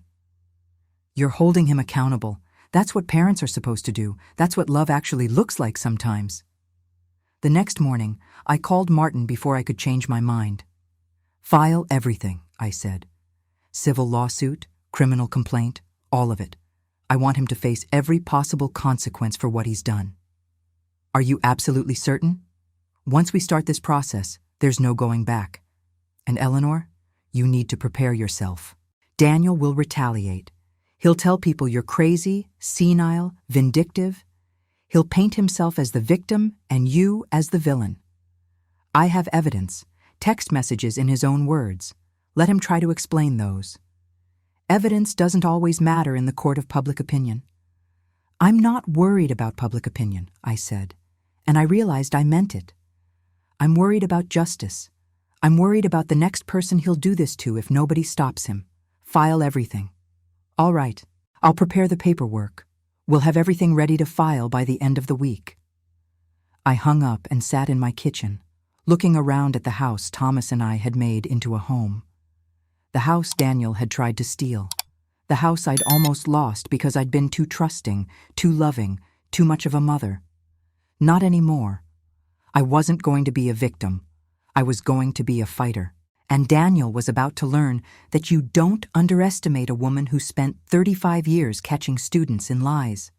Speaker 1: You're holding him accountable. That's what parents are supposed to do. That's what love actually looks like sometimes. The next morning, I called Martin before I could change my mind. File everything, I said. Civil lawsuit, criminal complaint, all of it. I want him to face every possible consequence for what he's done. Are you absolutely certain? Once we start this process, there's no going back. And Eleanor, you need to prepare yourself. Daniel will retaliate. He'll tell people you're crazy, senile, vindictive. He'll paint himself as the victim and you as the villain. I have evidence, text messages in his own words. Let him try to explain those. Evidence doesn't always matter in the court of public opinion. I'm not worried about public opinion, I said, and I realized I meant it. I'm worried about justice. I'm worried about the next person he'll do this to if nobody stops him. File everything. All right, I'll prepare the paperwork. We'll have everything ready to file by the end of the week. I hung up and sat in my kitchen, looking around at the house Thomas and I had made into a home. The house Daniel had tried to steal. The house I'd almost lost because I'd been too trusting, too loving, too much of a mother. Not anymore. I wasn't going to be a victim. I was going to be a fighter. And Daniel was about to learn that you don't underestimate a woman who spent 35 years catching students in lies.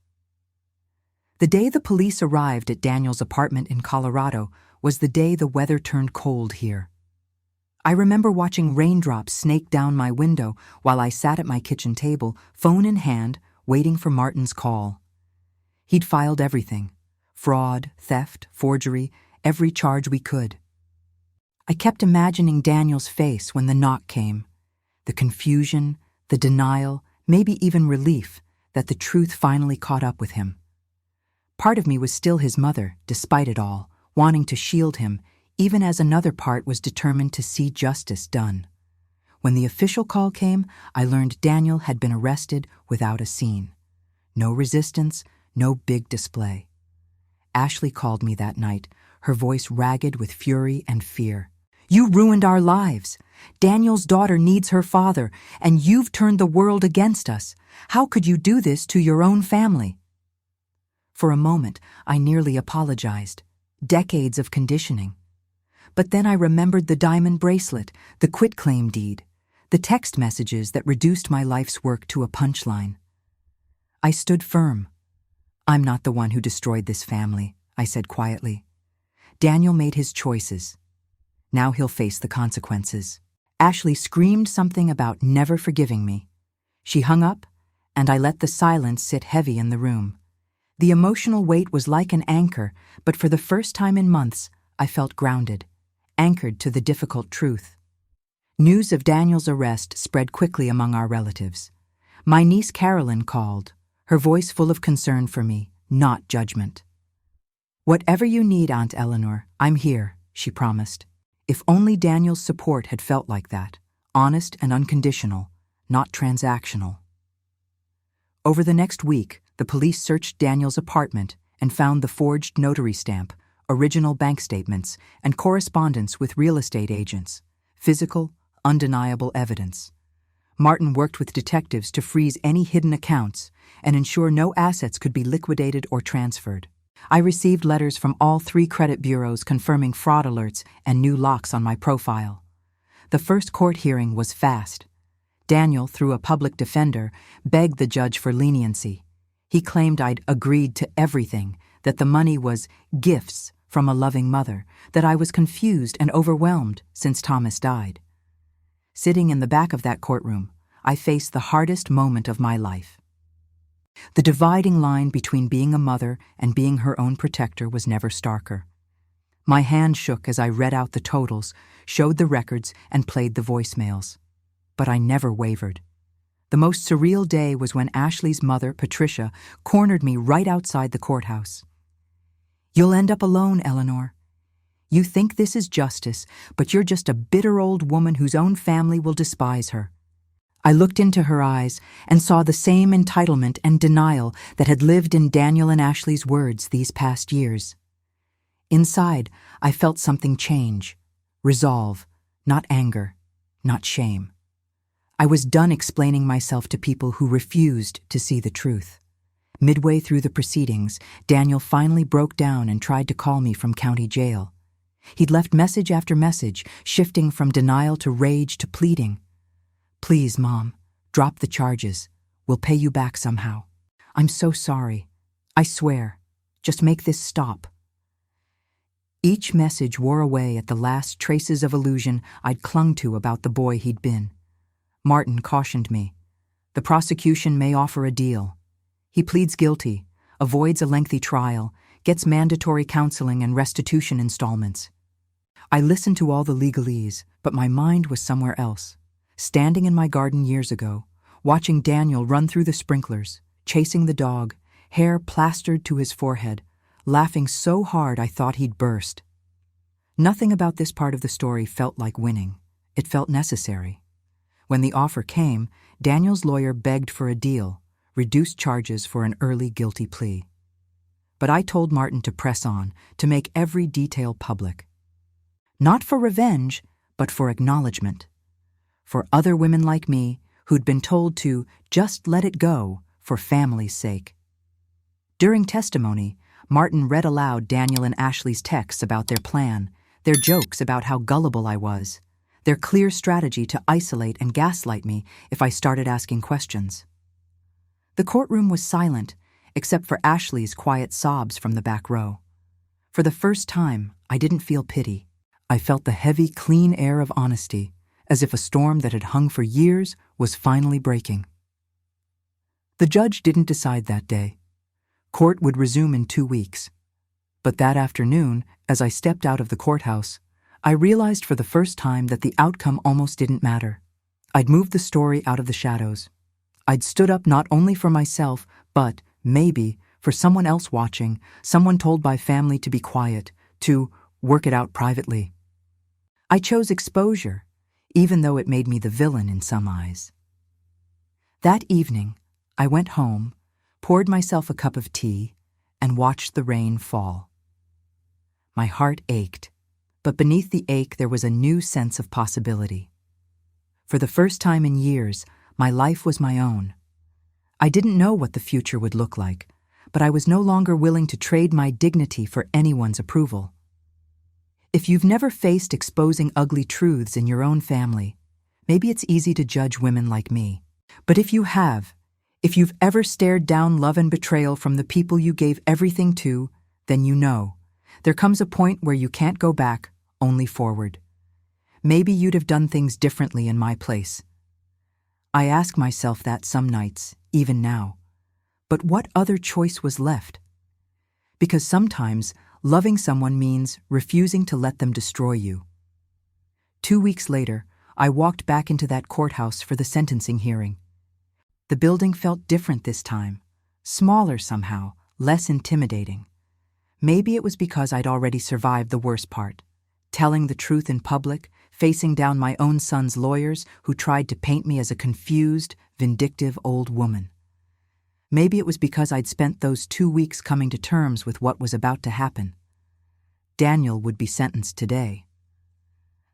Speaker 1: The day the police arrived at Daniel's apartment in Colorado was the day the weather turned cold here. I remember watching raindrops snake down my window while I sat at my kitchen table, phone in hand, waiting for Martin's call. He'd filed everything: fraud, theft, forgery, every charge we could. I kept imagining Daniel's face when the knock came, the confusion, the denial, maybe even relief that the truth finally caught up with him. Part of me was still his mother, despite it all, wanting to shield him, even as another part was determined to see justice done. When the official call came, I learned Daniel had been arrested without a scene. No resistance, no big display. Ashley called me that night, her voice ragged with fury and fear. "You ruined our lives. Daniel's daughter needs her father, and you've turned the world against us. How could you do this to your own family?" For a moment, I nearly apologized. Decades of conditioning. But then I remembered the diamond bracelet, the quitclaim deed, the text messages that reduced my life's work to a punchline. I stood firm. "I'm not the one who destroyed this family," I said quietly. "Daniel made his choices. Now he'll face the consequences." Ashley screamed something about never forgiving me. She hung up, and I let the silence sit heavy in the room. The emotional weight was like an anchor, but for the first time in months, I felt grounded, anchored to the difficult truth. News of Daniel's arrest spread quickly among our relatives. My niece Carolyn called, her voice full of concern for me, not judgment. "Whatever you need, Aunt Eleanor, I'm here," she promised. If only Daniel's support had felt like that, honest and unconditional, not transactional. Over the next week, the police searched Daniel's apartment and found the forged notary stamp, original bank statements, and correspondence with real estate agents. Physical, undeniable evidence. Martin worked with detectives to freeze any hidden accounts and ensure no assets could be liquidated or transferred. I received letters from all 3 credit bureaus confirming fraud alerts and new locks on my profile. The first court hearing was fast. Daniel, through a public defender, begged the judge for leniency. He claimed I'd agreed to everything, that the money was gifts from a loving mother, that I was confused and overwhelmed since Thomas died. Sitting in the back of that courtroom, I faced the hardest moment of my life. The dividing line between being a mother and being her own protector was never starker. My hand shook as I read out the totals, showed the records, and played the voicemails. But I never wavered. The most surreal day was when Ashley's mother, Patricia, cornered me right outside the courthouse. "You'll end up alone, Eleanor. You think this is justice, but you're just a bitter old woman whose own family will despise her." I looked into her eyes and saw the same entitlement and denial that had lived in Daniel and Ashley's words these past years. Inside, I felt something change. Resolve, not anger, not shame. I was done explaining myself to people who refused to see the truth. Midway through the proceedings, Daniel finally broke down and tried to call me from county jail. He'd left message after message, shifting from denial to rage to pleading. "Please, Mom, drop the charges. We'll pay you back somehow. I'm so sorry. I swear. Just make this stop." Each message wore away at the last traces of illusion I'd clung to about the boy he'd been. Martin cautioned me. The prosecution may offer a deal. He pleads guilty, avoids a lengthy trial, gets mandatory counseling and restitution installments. I listened to all the legalese, but my mind was somewhere else. Standing in my garden years ago, watching Daniel run through the sprinklers, chasing the dog, hair plastered to his forehead, laughing so hard I thought he'd burst. Nothing about this part of the story felt like winning. It felt necessary. When the offer came, Daniel's lawyer begged for a deal, reduced charges for an early guilty plea. But I told Martin to press on, to make every detail public. Not for revenge, but for acknowledgement. For other women like me who'd been told to just let it go for family's sake. During testimony, Martin read aloud Daniel and Ashley's texts about their plan, their jokes about how gullible I was, their clear strategy to isolate and gaslight me if I started asking questions. The courtroom was silent, except for Ashley's quiet sobs from the back row. For the first time, I didn't feel pity. I felt the heavy, clean air of honesty, as if a storm that had hung for years was finally breaking. The judge didn't decide that day. Court would resume in 2 weeks. But that afternoon, as I stepped out of the courthouse, I realized for the first time that the outcome almost didn't matter. I'd moved the story out of the shadows. I'd stood up not only for myself, but, maybe, for someone else watching, someone told by family to be quiet, to work it out privately. I chose exposure, even though it made me the villain in some eyes. That evening, I went home, poured myself a cup of tea, and watched the rain fall. My heart ached, but beneath the ache there was a new sense of possibility. For the first time in years, my life was my own. I didn't know what the future would look like, but I was no longer willing to trade my dignity for anyone's approval. If you've never faced exposing ugly truths in your own family, maybe it's easy to judge women like me. But if you have, if you've ever stared down love and betrayal from the people you gave everything to, then you know. There comes a point where you can't go back, only forward. Maybe you'd have done things differently in my place. I ask myself that some nights, even now. But what other choice was left? Because sometimes loving someone means refusing to let them destroy you. 2 weeks later, I walked back into that courthouse for the sentencing hearing. The building felt different this time, smaller somehow, less intimidating. Maybe it was because I'd already survived the worst part, telling the truth in public, facing down my own son's lawyers who tried to paint me as a confused, vindictive old woman. Maybe it was because I'd spent those 2 weeks coming to terms with what was about to happen. Daniel would be sentenced today.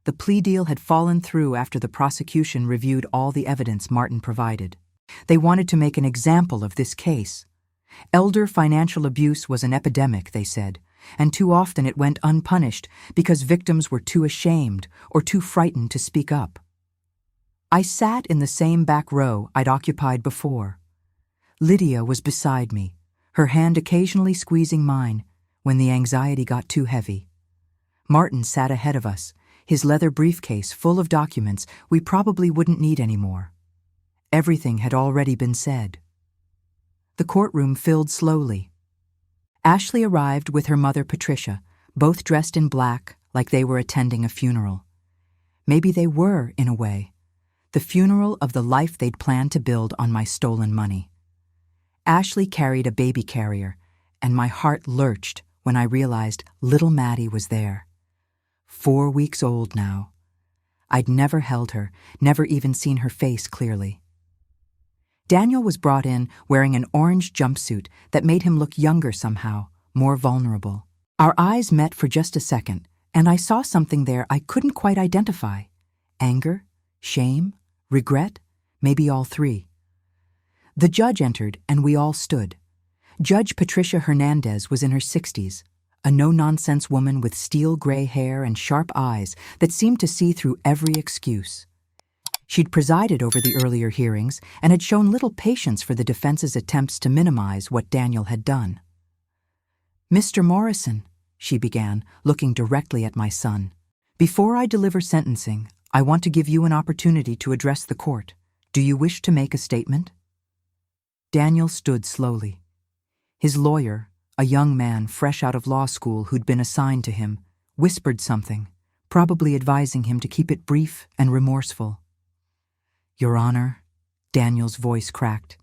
Speaker 1: The plea deal had fallen through after the prosecution reviewed all the evidence Martin provided. They wanted to make an example of this case. Elder financial abuse was an epidemic, they said, and too often it went unpunished because victims were too ashamed or too frightened to speak up. I sat in the same back row I'd occupied before. Lydia was beside me, her hand occasionally squeezing mine when the anxiety got too heavy. Martin sat ahead of us, his leather briefcase full of documents we probably wouldn't need anymore. Everything had already been said. The courtroom filled slowly. Ashley arrived with her mother Patricia, both dressed in black like they were attending a funeral. Maybe they were, in a way, the funeral of the life they'd planned to build on my stolen money. Ashley carried a baby carrier, and my heart lurched when I realized little Maddie was there. 4 weeks old now. I'd never held her, never even seen her face clearly. Daniel was brought in wearing an orange jumpsuit that made him look younger somehow, more vulnerable. Our eyes met for just a second, and I saw something there I couldn't quite identify. Anger? Shame? Regret? Maybe all three. The judge entered, and we all stood. Judge Patricia Hernandez was in her 60s, a no-nonsense woman with steel gray hair and sharp eyes that seemed to see through every excuse. She'd presided over the earlier hearings and had shown little patience for the defense's attempts to minimize what Daniel had done. "Mr. Morrison," she began, looking directly at my son, "before I deliver sentencing, I want to give you an opportunity to address the court. Do you wish to make a statement?" Daniel stood slowly. His lawyer, a young man fresh out of law school who'd been assigned to him, whispered something, probably advising him to keep it brief and remorseful. "Your Honor," Daniel's voice cracked,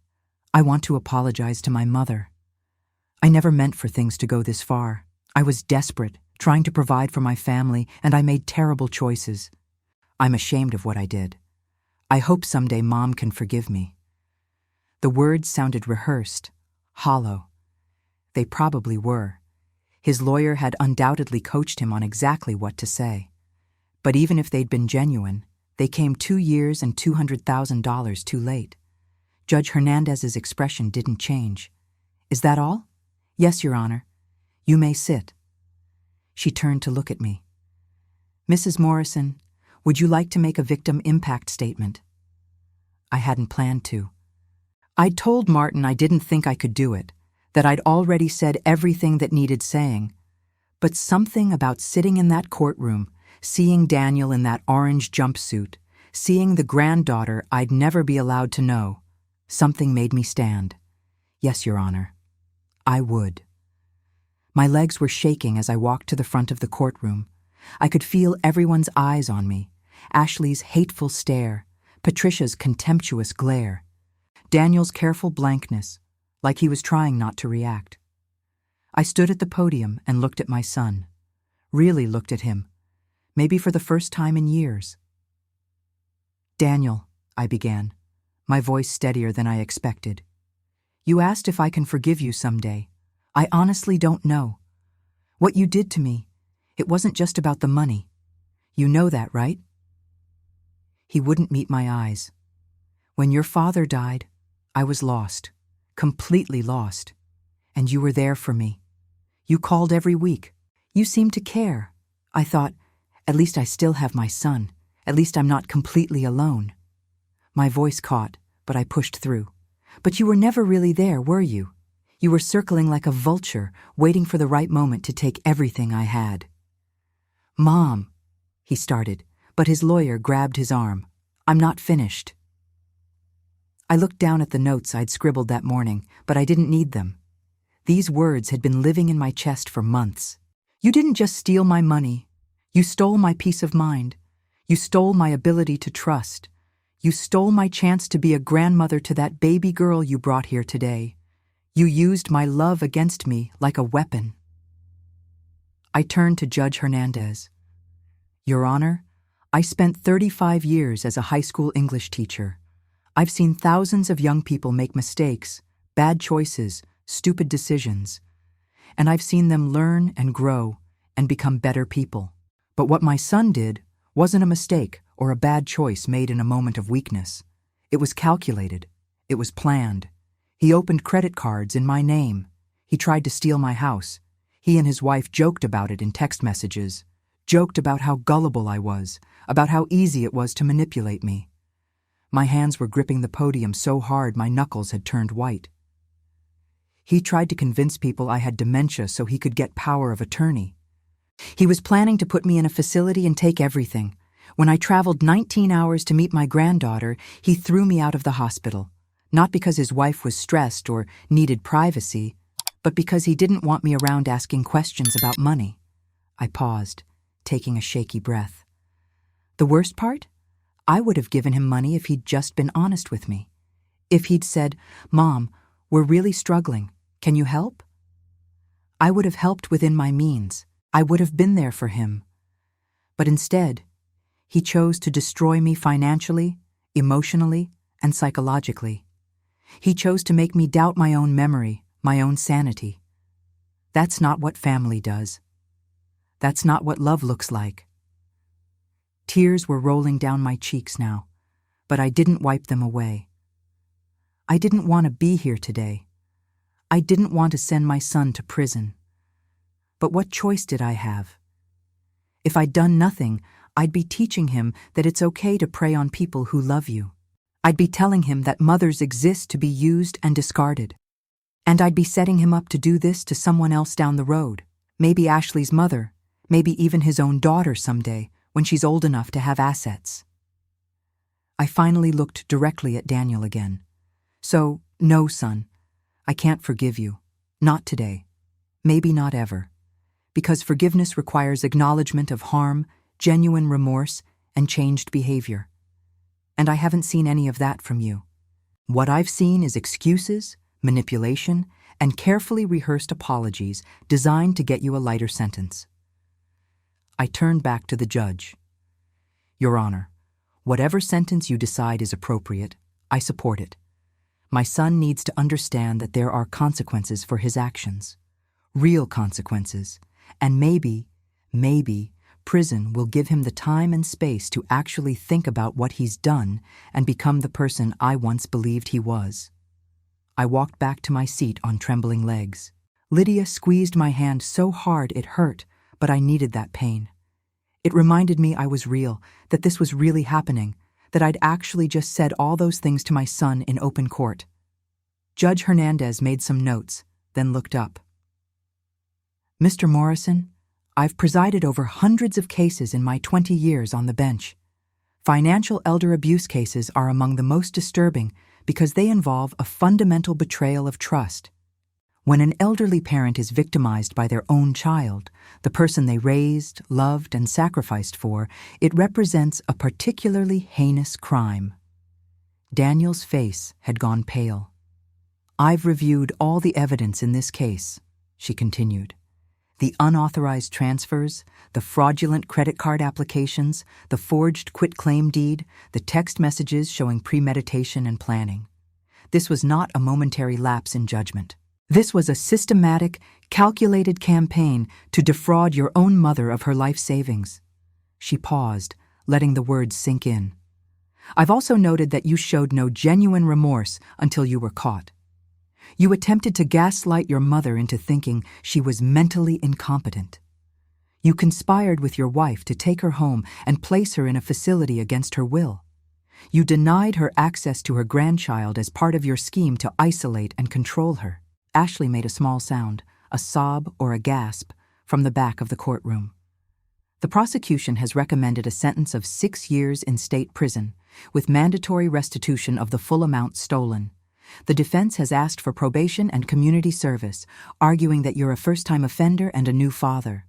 Speaker 1: "I want to apologize to my mother. I never meant for things to go this far. I was desperate, trying to provide for my family, and I made terrible choices. I'm ashamed of what I did. I hope someday Mom can forgive me." The words sounded rehearsed, hollow. They probably were. His lawyer had undoubtedly coached him on exactly what to say. But even if they'd been genuine, they came 2 years and $200,000 too late. Judge Hernandez's expression didn't change. "Is that all?" "Yes, Your Honor. You may sit." She turned to look at me. "Mrs. Morrison, Would you like to make a victim impact statement? I hadn't planned to. I'd told Martin I didn't think I could do it, that I'd already said everything that needed saying. But something about sitting in that courtroom, seeing Daniel in that orange jumpsuit, seeing the granddaughter I'd never be allowed to know, something made me stand. Yes, Your Honor, I would. My legs were shaking as I walked to the front of the courtroom. I could feel everyone's eyes on me, Ashley's hateful stare, Patricia's contemptuous glare, Daniel's careful blankness, like he was trying not to react. I stood at the podium and looked at my son, really looked at him, maybe for the first time in years. Daniel, I began, my voice steadier than I expected. You asked if I can forgive you someday. I honestly don't know. What you did to me, it wasn't just about the money. You know that, right? He wouldn't meet my eyes. When your father died, I was lost, completely lost. And you were there for me. You called every week. You seemed to care. I thought, at least I still have my son. At least I'm not completely alone. My voice caught, but I pushed through. But you were never really there, were you? You were circling like a vulture, waiting for the right moment to take everything I had. Mom, he started, but his lawyer grabbed his arm. I'm not finished. I looked down at the notes I'd scribbled that morning, but I didn't need them. These words had been living in my chest for months. You didn't just steal my money. You stole my peace of mind. You stole my ability to trust. You stole my chance to be a grandmother to that baby girl you brought here today. You used my love against me like a weapon. I turned to Judge Hernandez. Your Honor, I spent 35 years as a high school English teacher. I've seen thousands of young people make mistakes, bad choices, stupid decisions. And I've seen them learn and grow and become better people. But what my son did wasn't a mistake or a bad choice made in a moment of weakness. It was calculated. It was planned. He opened credit cards in my name. He tried to steal my house. He and his wife joked about it in text messages, joked about how gullible I was, about how easy it was to manipulate me. My hands were gripping the podium so hard my knuckles had turned white. He tried to convince people I had dementia so he could get power of attorney. He was planning to put me in a facility and take everything. When I traveled 19 hours to meet my granddaughter, he threw me out of the hospital, not because his wife was stressed or needed privacy, but because he didn't want me around asking questions about money. I paused, taking a shaky breath. The worst part? I would have given him money if he'd just been honest with me. If he'd said, Mom, we're really struggling. Can you help? I would have helped within my means. I would have been there for him. But instead, he chose to destroy me financially, emotionally, and psychologically. He chose to make me doubt my own memory, my own sanity. That's not what family does. That's not what love looks like. Tears were rolling down my cheeks now, but I didn't wipe them away. I didn't want to be here today. I didn't want to send my son to prison. But what choice did I have? If I'd done nothing, I'd be teaching him that it's okay to prey on people who love you. I'd be telling him that mothers exist to be used and discarded. And I'd be setting him up to do this to someone else down the road, maybe Ashley's mother, maybe even his own daughter someday, when she's old enough to have assets. I finally looked directly at Daniel again. So, no, son, I can't forgive you. Not today. Maybe not ever. Because forgiveness requires acknowledgement of harm, genuine remorse, and changed behavior. And I haven't seen any of that from you. What I've seen is excuses, manipulation, and carefully rehearsed apologies designed to get you a lighter sentence. I turned back to the judge. Your Honor, whatever sentence you decide is appropriate, I support it. My son needs to understand that there are consequences for his actions. Real consequences. And maybe, prison will give him the time and space to actually think about what he's done and become the person I once believed he was. I walked back to my seat on trembling legs. Lydia squeezed my hand so hard it hurt, but I needed that pain. It reminded me I was real, that this was really happening, that I'd actually just said all those things to my son in open court. Judge Hernandez made some notes, then looked up. Mr. Morrison, I've presided over hundreds of cases in my 20 years on the bench. Financial elder abuse cases are among the most disturbing because they involve a fundamental betrayal of trust. When an elderly parent is victimized by their own child, the person they raised, loved, and sacrificed for, it represents a particularly heinous crime. Daniel's face had gone pale. I've reviewed all the evidence in this case, she continued. The unauthorized transfers, the fraudulent credit card applications, the forged quitclaim deed, the text messages showing premeditation and planning. This was not a momentary lapse in judgment. This was a systematic, calculated campaign to defraud your own mother of her life savings. She paused, letting the words sink in. I've also noted that you showed no genuine remorse until you were caught. You attempted to gaslight your mother into thinking she was mentally incompetent. You conspired with your wife to take her home and place her in a facility against her will. You denied her access to her grandchild as part of your scheme to isolate and control her. Ashley made a small sound, a sob or a gasp, from the back of the courtroom. The prosecution has recommended a sentence of 6 years in state prison, with mandatory restitution of the full amount stolen. The defense has asked for probation and community service, arguing that you're a first-time offender and a new father.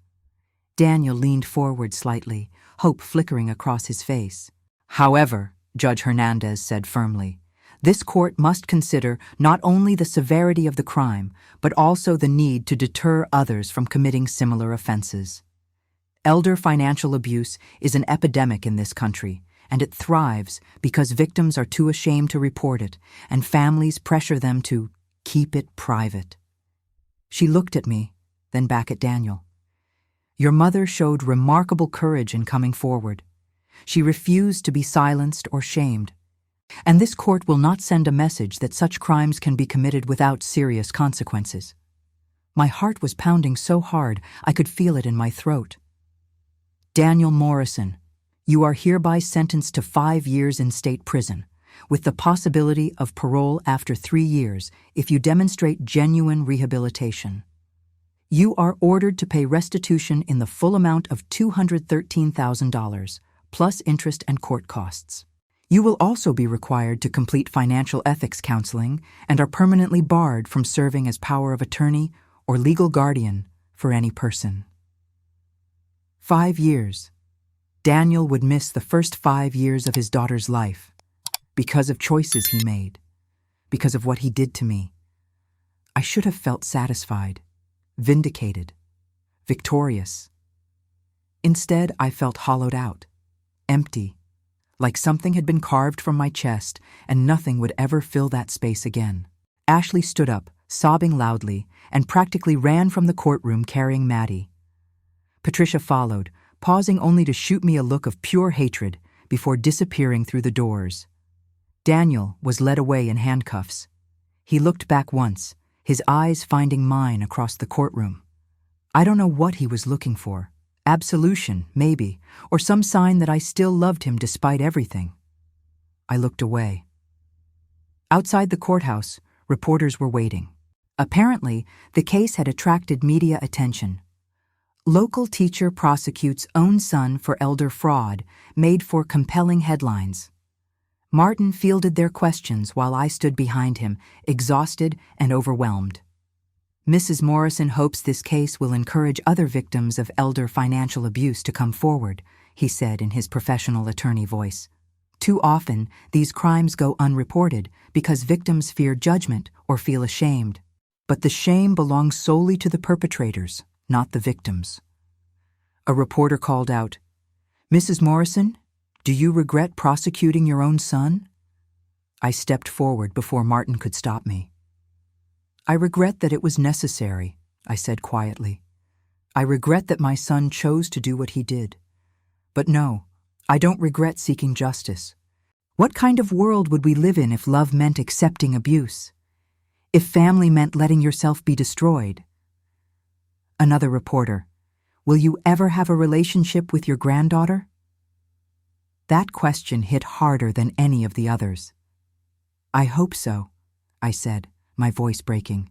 Speaker 1: Daniel leaned forward slightly, hope flickering across his face. However, Judge Hernandez said firmly, this court must consider not only the severity of the crime, but also the need to deter others from committing similar offenses. Elder financial abuse is an epidemic in this country, and it thrives because victims are too ashamed to report it, and families pressure them to keep it private. She looked at me, then back at Daniel. Your mother showed remarkable courage in coming forward. She refused to be silenced or shamed. And this court will not send a message that such crimes can be committed without serious consequences. My heart was pounding so hard I could feel it in my throat. Daniel Morrison, you are hereby sentenced to 5 years in state prison, with the possibility of parole after 3 years if you demonstrate genuine rehabilitation. You are ordered to pay restitution in the full amount of $213,000, plus interest and court costs. You will also be required to complete financial ethics counseling and are permanently barred from serving as power of attorney or legal guardian for any person. 5 years. Daniel would miss the first 5 years of his daughter's life because of choices he made, because of what he did to me. I should have felt satisfied, vindicated, victorious. Instead, I felt hollowed out, empty, like something had been carved from my chest and nothing would ever fill that space again. Ashley stood up, sobbing loudly, and practically ran from the courtroom carrying Maddie. Patricia followed, pausing only to shoot me a look of pure hatred before disappearing through the doors. Daniel was led away in handcuffs. He looked back once, his eyes finding mine across the courtroom. I don't know what he was looking for. Absolution, maybe, or some sign that I still loved him despite everything. I looked away. Outside the courthouse, reporters were waiting. Apparently, the case had attracted media attention. Local teacher prosecutes own son for elder fraud made for compelling headlines. Martin fielded their questions while I stood behind him, exhausted and overwhelmed. Mrs. Morrison hopes this case will encourage other victims of elder financial abuse to come forward, he said in his professional attorney voice. Too often, these crimes go unreported because victims fear judgment or feel ashamed. But the shame belongs solely to the perpetrators, not the victims. A reporter called out, "Mrs. Morrison, do you regret prosecuting your own son?" I stepped forward before Martin could stop me. "I regret that it was necessary," I said quietly. "I regret that my son chose to do what he did. But no, I don't regret seeking justice. What kind of world would we live in if love meant accepting abuse? If family meant letting yourself be destroyed?" Another reporter, Will you ever have a relationship with your granddaughter? That question hit harder than any of the others. I hope so, I said, my voice breaking.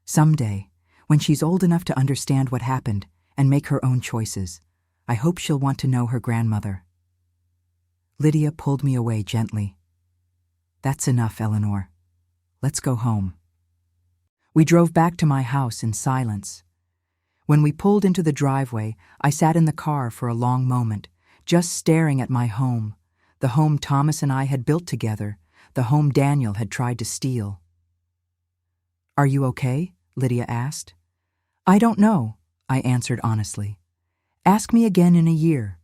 Speaker 1: Someday, when she's old enough to understand what happened and make her own choices, I hope she'll want to know her grandmother. Lydia pulled me away gently. That's enough, Eleanor. Let's go home. We drove back to my house in silence. When we pulled into the driveway, I sat in the car for a long moment, just staring at my home, the home Thomas and I had built together, the home Daniel had tried to steal. Are you okay? Lydia asked. I don't know, I answered honestly. Ask me again in a year.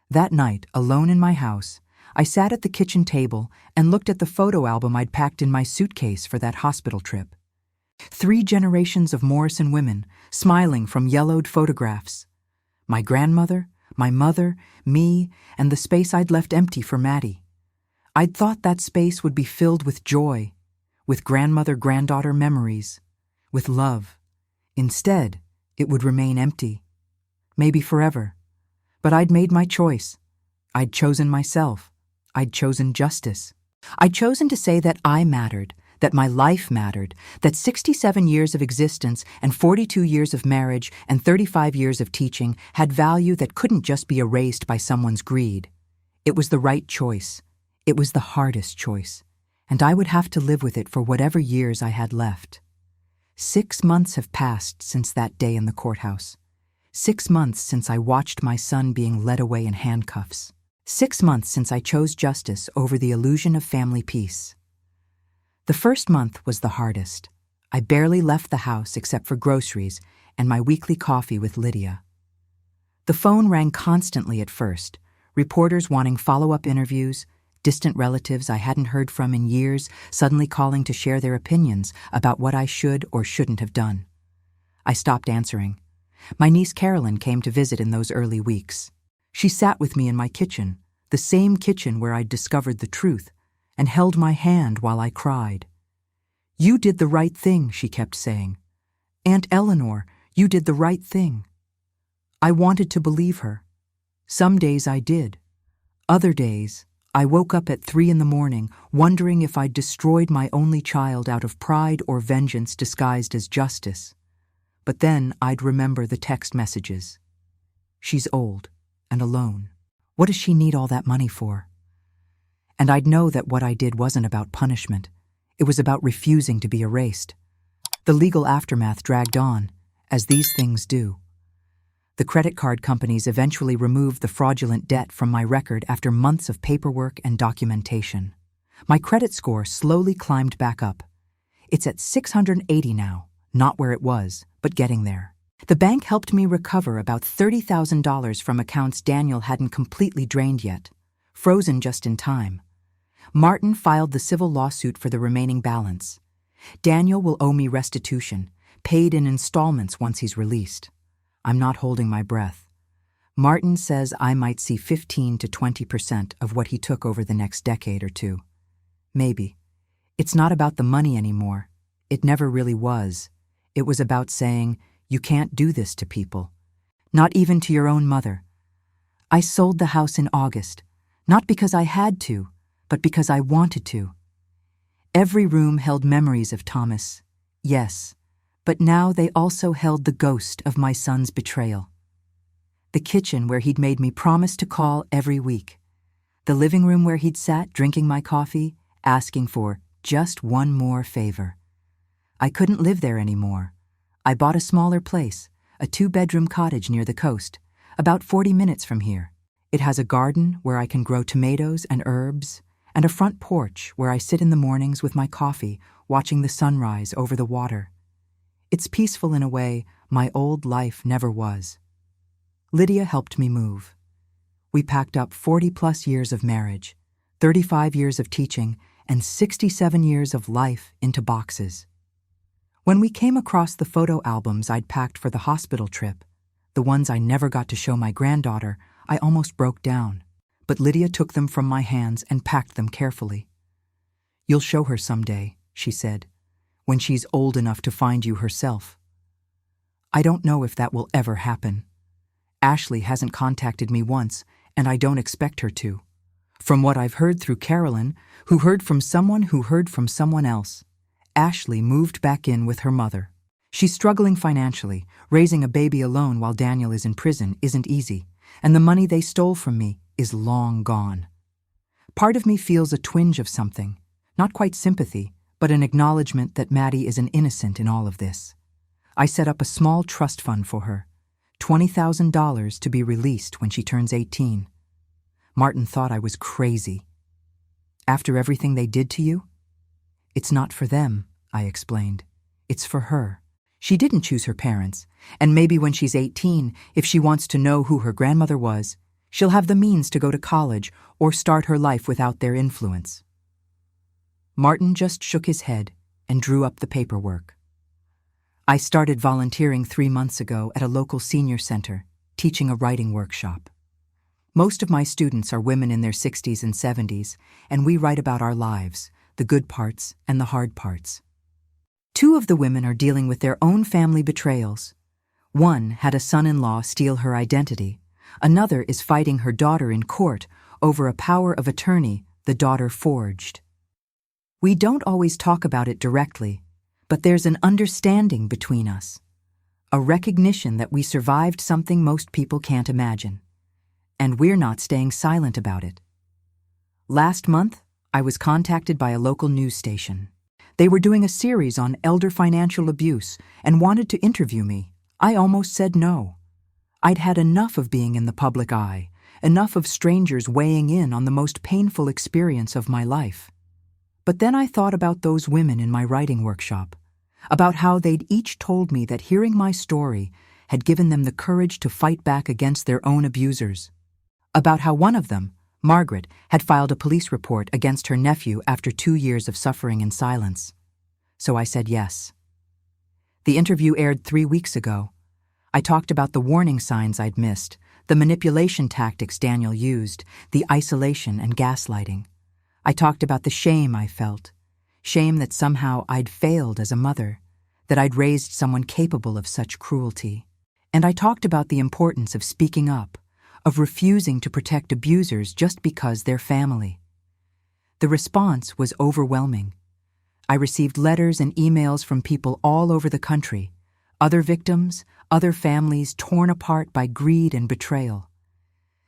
Speaker 1: That night, alone in my house, I sat at the kitchen table and looked at the photo album I'd packed in my suitcase for that hospital trip. 3 generations of Morrison women, smiling from yellowed photographs. My grandmother, my mother, me, and the space I'd left empty for Maddie. I'd thought that space would be filled with joy, with grandmother-granddaughter memories, with love. Instead, it would remain empty. Maybe forever. But I'd made my choice. I'd chosen myself. I'd chosen justice. I'd chosen to say that I mattered, that my life mattered, that 67 years of existence and 42 years of marriage and 35 years of teaching had value that couldn't just be erased by someone's greed. It was the right choice. It was the hardest choice, and I would have to live with it for whatever years I had left. 6 months have passed since that day in the courthouse. 6 months since I watched my son being led away in handcuffs. 6 months since I chose justice over the illusion of family peace. The first month was the hardest. I barely left the house except for groceries and my weekly coffee with Lydia. The phone rang constantly at first, reporters wanting follow-up interviews, distant relatives I hadn't heard from in years suddenly calling to share their opinions about what I should or shouldn't have done. I stopped answering. My niece Carolyn came to visit in those early weeks. She sat with me in my kitchen, the same kitchen where I'd discovered the truth, and held my hand while I cried. You did the right thing, she kept saying. Aunt Eleanor, you did the right thing. I wanted to believe her. Some days I did. Other days, I woke up at 3 a.m, wondering if I'd destroyed my only child out of pride or vengeance disguised as justice. But then I'd remember the text messages. She's old and alone. What does she need all that money for? And I'd know that what I did wasn't about punishment. It was about refusing to be erased. The legal aftermath dragged on, as these things do. The credit card companies eventually removed the fraudulent debt from my record after months of paperwork and documentation. My credit score slowly climbed back up. It's at 680 now, not where it was, but getting there. The bank helped me recover about $30,000 from accounts Daniel hadn't completely drained yet, frozen just in time. Martin filed the civil lawsuit for the remaining balance. Daniel will owe me restitution, paid in installments once he's released. I'm not holding my breath. Martin says I might see 15 to 20% of what he took over the next decade or two. Maybe. It's not about the money anymore. It never really was. It was about saying, you can't do this to people. Not even to your own mother. I sold the house in August, not because I had to, but because I wanted to. Every room held memories of Thomas, yes, but now they also held the ghost of my son's betrayal. The kitchen where he'd made me promise to call every week. The living room where he'd sat drinking my coffee, asking for just one more favor. I couldn't live there anymore. I bought a smaller place, a 2-bedroom cottage near the coast, about 40 minutes from here. It has a garden where I can grow tomatoes and herbs, and a front porch where I sit in the mornings with my coffee, watching the sunrise over the water. It's peaceful in a way my old life never was. Lydia helped me move. We packed up 40-plus years of marriage, 35 years of teaching, and 67 years of life into boxes. When we came across the photo albums I'd packed for the hospital trip, the ones I never got to show my granddaughter, I almost broke down. But Lydia took them from my hands and packed them carefully. You'll show her someday, she said, when she's old enough to find you herself. I don't know if that will ever happen. Ashley hasn't contacted me once, and I don't expect her to. From what I've heard through Carolyn, who heard from someone who heard from someone else, Ashley moved back in with her mother. She's struggling financially. Raising a baby alone while Daniel is in prison isn't easy, and the money they stole from me is long gone. Part of me feels a twinge of something, not quite sympathy, but an acknowledgement that Maddie is an innocent in all of this. I set up a small trust fund for her, $20,000 to be released when she turns 18. Martin thought I was crazy. After everything they did to you? It's not for them, I explained. It's for her. She didn't choose her parents, and maybe when she's 18, if she wants to know who her grandmother was, she'll have the means to go to college or start her life without their influence. Martin just shook his head and drew up the paperwork. I started volunteering 3 months ago at a local senior center, teaching a writing workshop. Most of my students are women in their 60s and 70s, and we write about our lives, the good parts and the hard parts. 2 of the women are dealing with their own family betrayals. One had a son-in-law steal her identity. Another is fighting her daughter in court over a power of attorney the daughter forged. We don't always talk about it directly, but there's an understanding between us, a recognition that we survived something most people can't imagine, and we're not staying silent about it. Last month, I was contacted by a local news station. They were doing a series on elder financial abuse and wanted to interview me. I almost said no. I'd had enough of being in the public eye, enough of strangers weighing in on the most painful experience of my life. But then I thought about those women in my writing workshop, about how they'd each told me that hearing my story had given them the courage to fight back against their own abusers, about how one of them, Margaret, had filed a police report against her nephew after 2 years of suffering in silence. So I said yes. The interview aired 3 weeks ago. I talked about the warning signs I'd missed, the manipulation tactics Daniel used, the isolation and gaslighting. I talked about the shame I felt, shame that somehow I'd failed as a mother, that I'd raised someone capable of such cruelty. And I talked about the importance of speaking up, of refusing to protect abusers just because they're family. The response was overwhelming. I received letters and emails from people all over the country, other victims, other families torn apart by greed and betrayal.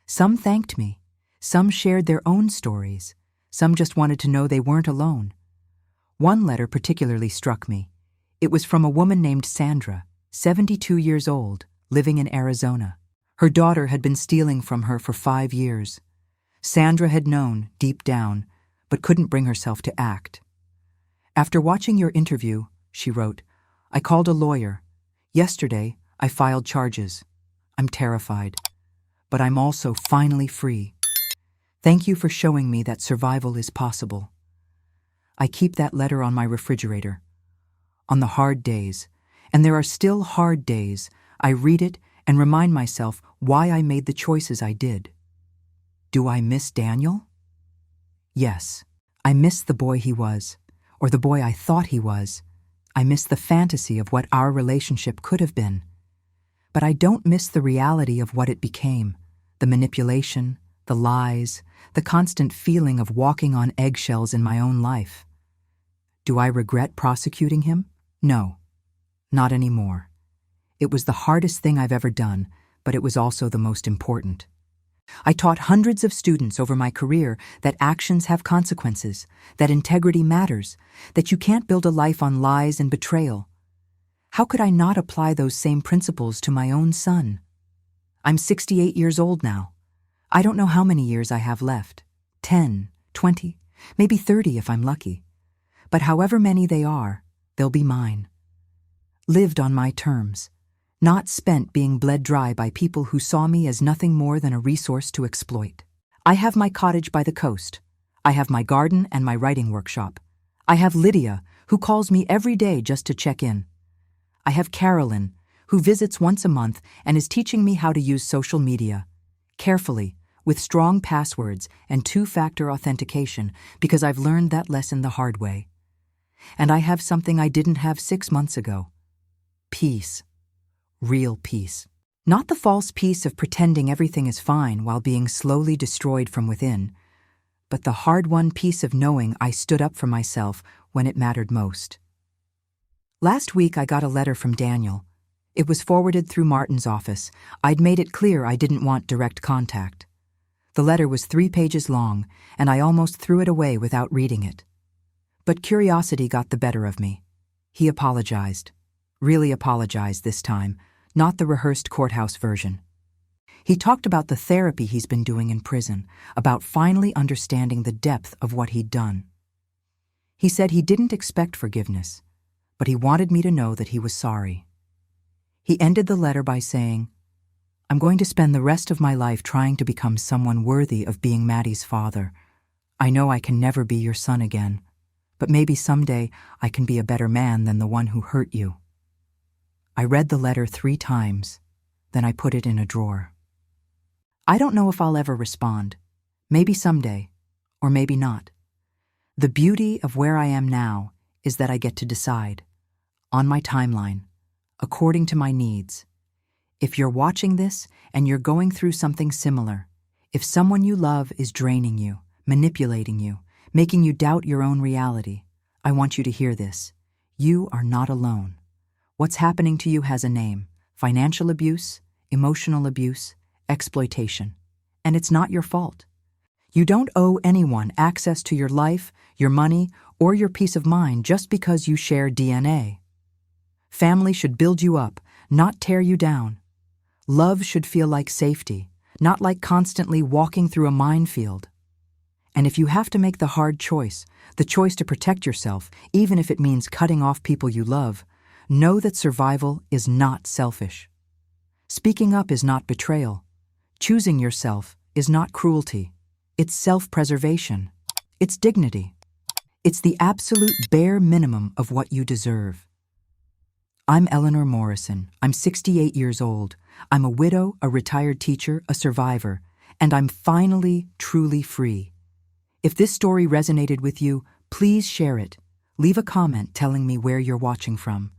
Speaker 1: Some thanked me, some shared their own stories, some just wanted to know they weren't alone. One letter particularly struck me. It was from a woman named Sandra, 72 years old, living in Arizona. Her daughter had been stealing from her for 5 years. Sandra had known, deep down, but couldn't bring herself to act. After watching your interview, she wrote, I called a lawyer. Yesterday, I filed charges. I'm terrified, but I'm also finally free. Thank you for showing me that survival is possible. I keep that letter on my refrigerator. On the hard days, and there are still hard days, I read it and remind myself why I made the choices I did. Do I miss Daniel? Yes, I miss the boy he was, or the boy I thought he was. I miss the fantasy of what our relationship could have been. But I don't miss the reality of what it became, the manipulation, the lies, the constant feeling of walking on eggshells in my own life. Do I regret prosecuting him? No, not anymore. It was the hardest thing I've ever done, but it was also the most important. I taught hundreds of students over my career that actions have consequences, that integrity matters, that you can't build a life on lies and betrayal. How could I not apply those same principles to my own son? I'm 68 years old now. I don't know how many years I have left. 10, 20, maybe 30 if I'm lucky. But however many they are, they'll be mine. Lived on my terms. Not spent being bled dry by people who saw me as nothing more than a resource to exploit. I have my cottage by the coast. I have my garden and my writing workshop. I have Lydia, who calls me every day just to check in. I have Carolyn, who visits once a month and is teaching me how to use social media, carefully, with strong passwords and 2-factor authentication, because I've learned that lesson the hard way. And I have something I didn't have 6 months ago. Peace. real peace. Not the false peace of pretending everything is fine while being slowly destroyed from within, but the hard-won peace of knowing I stood up for myself when it mattered most. Last week I got a letter from Daniel. It was forwarded through Martin's office. I'd made it clear I didn't want direct contact. The letter was 3 pages long, and I almost threw it away without reading it. But curiosity got the better of me. He apologized. Really apologized this time, not the rehearsed courthouse version. He talked about the therapy he's been doing in prison, about finally understanding the depth of what he'd done. He said he didn't expect forgiveness, but he wanted me to know that he was sorry. He ended the letter by saying, "I'm going to spend the rest of my life trying to become someone worthy of being Maddie's father. I know I can never be your son again, but maybe someday I can be a better man than the one who hurt you." I read the letter 3 times, then I put it in a drawer. I don't know if I'll ever respond. Maybe someday, or maybe not. The beauty of where I am now is that I get to decide, on my timeline, according to my needs. If you're watching this and you're going through something similar, if someone you love is draining you, manipulating you, making you doubt your own reality, I want you to hear this. You are not alone. What's happening to you has a name: financial abuse, emotional abuse, exploitation. And it's not your fault. You don't owe anyone access to your life, your money, or your peace of mind just because you share DNA. Family should build you up, not tear you down. Love should feel like safety, not like constantly walking through a minefield. And if you have to make the hard choice, the choice to protect yourself, even if it means cutting off people you love, know that survival is not selfish. Speaking up is not betrayal. Choosing yourself is not cruelty. It's self-preservation. It's dignity. It's the absolute bare minimum of what you deserve. I'm Eleanor Morrison. I'm 68 years old. I'm a widow, a retired teacher, a survivor, and I'm finally, truly free. If this story resonated with you, please share it. Leave a comment telling me where you're watching from.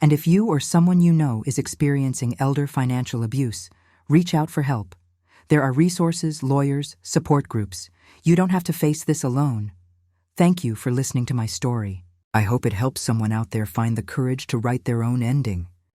Speaker 1: And if you or someone you know is experiencing elder financial abuse, reach out for help. There are resources, lawyers, support groups. You don't have to face this alone. Thank you for listening to my story. I hope it helps someone out there find the courage to write their own ending.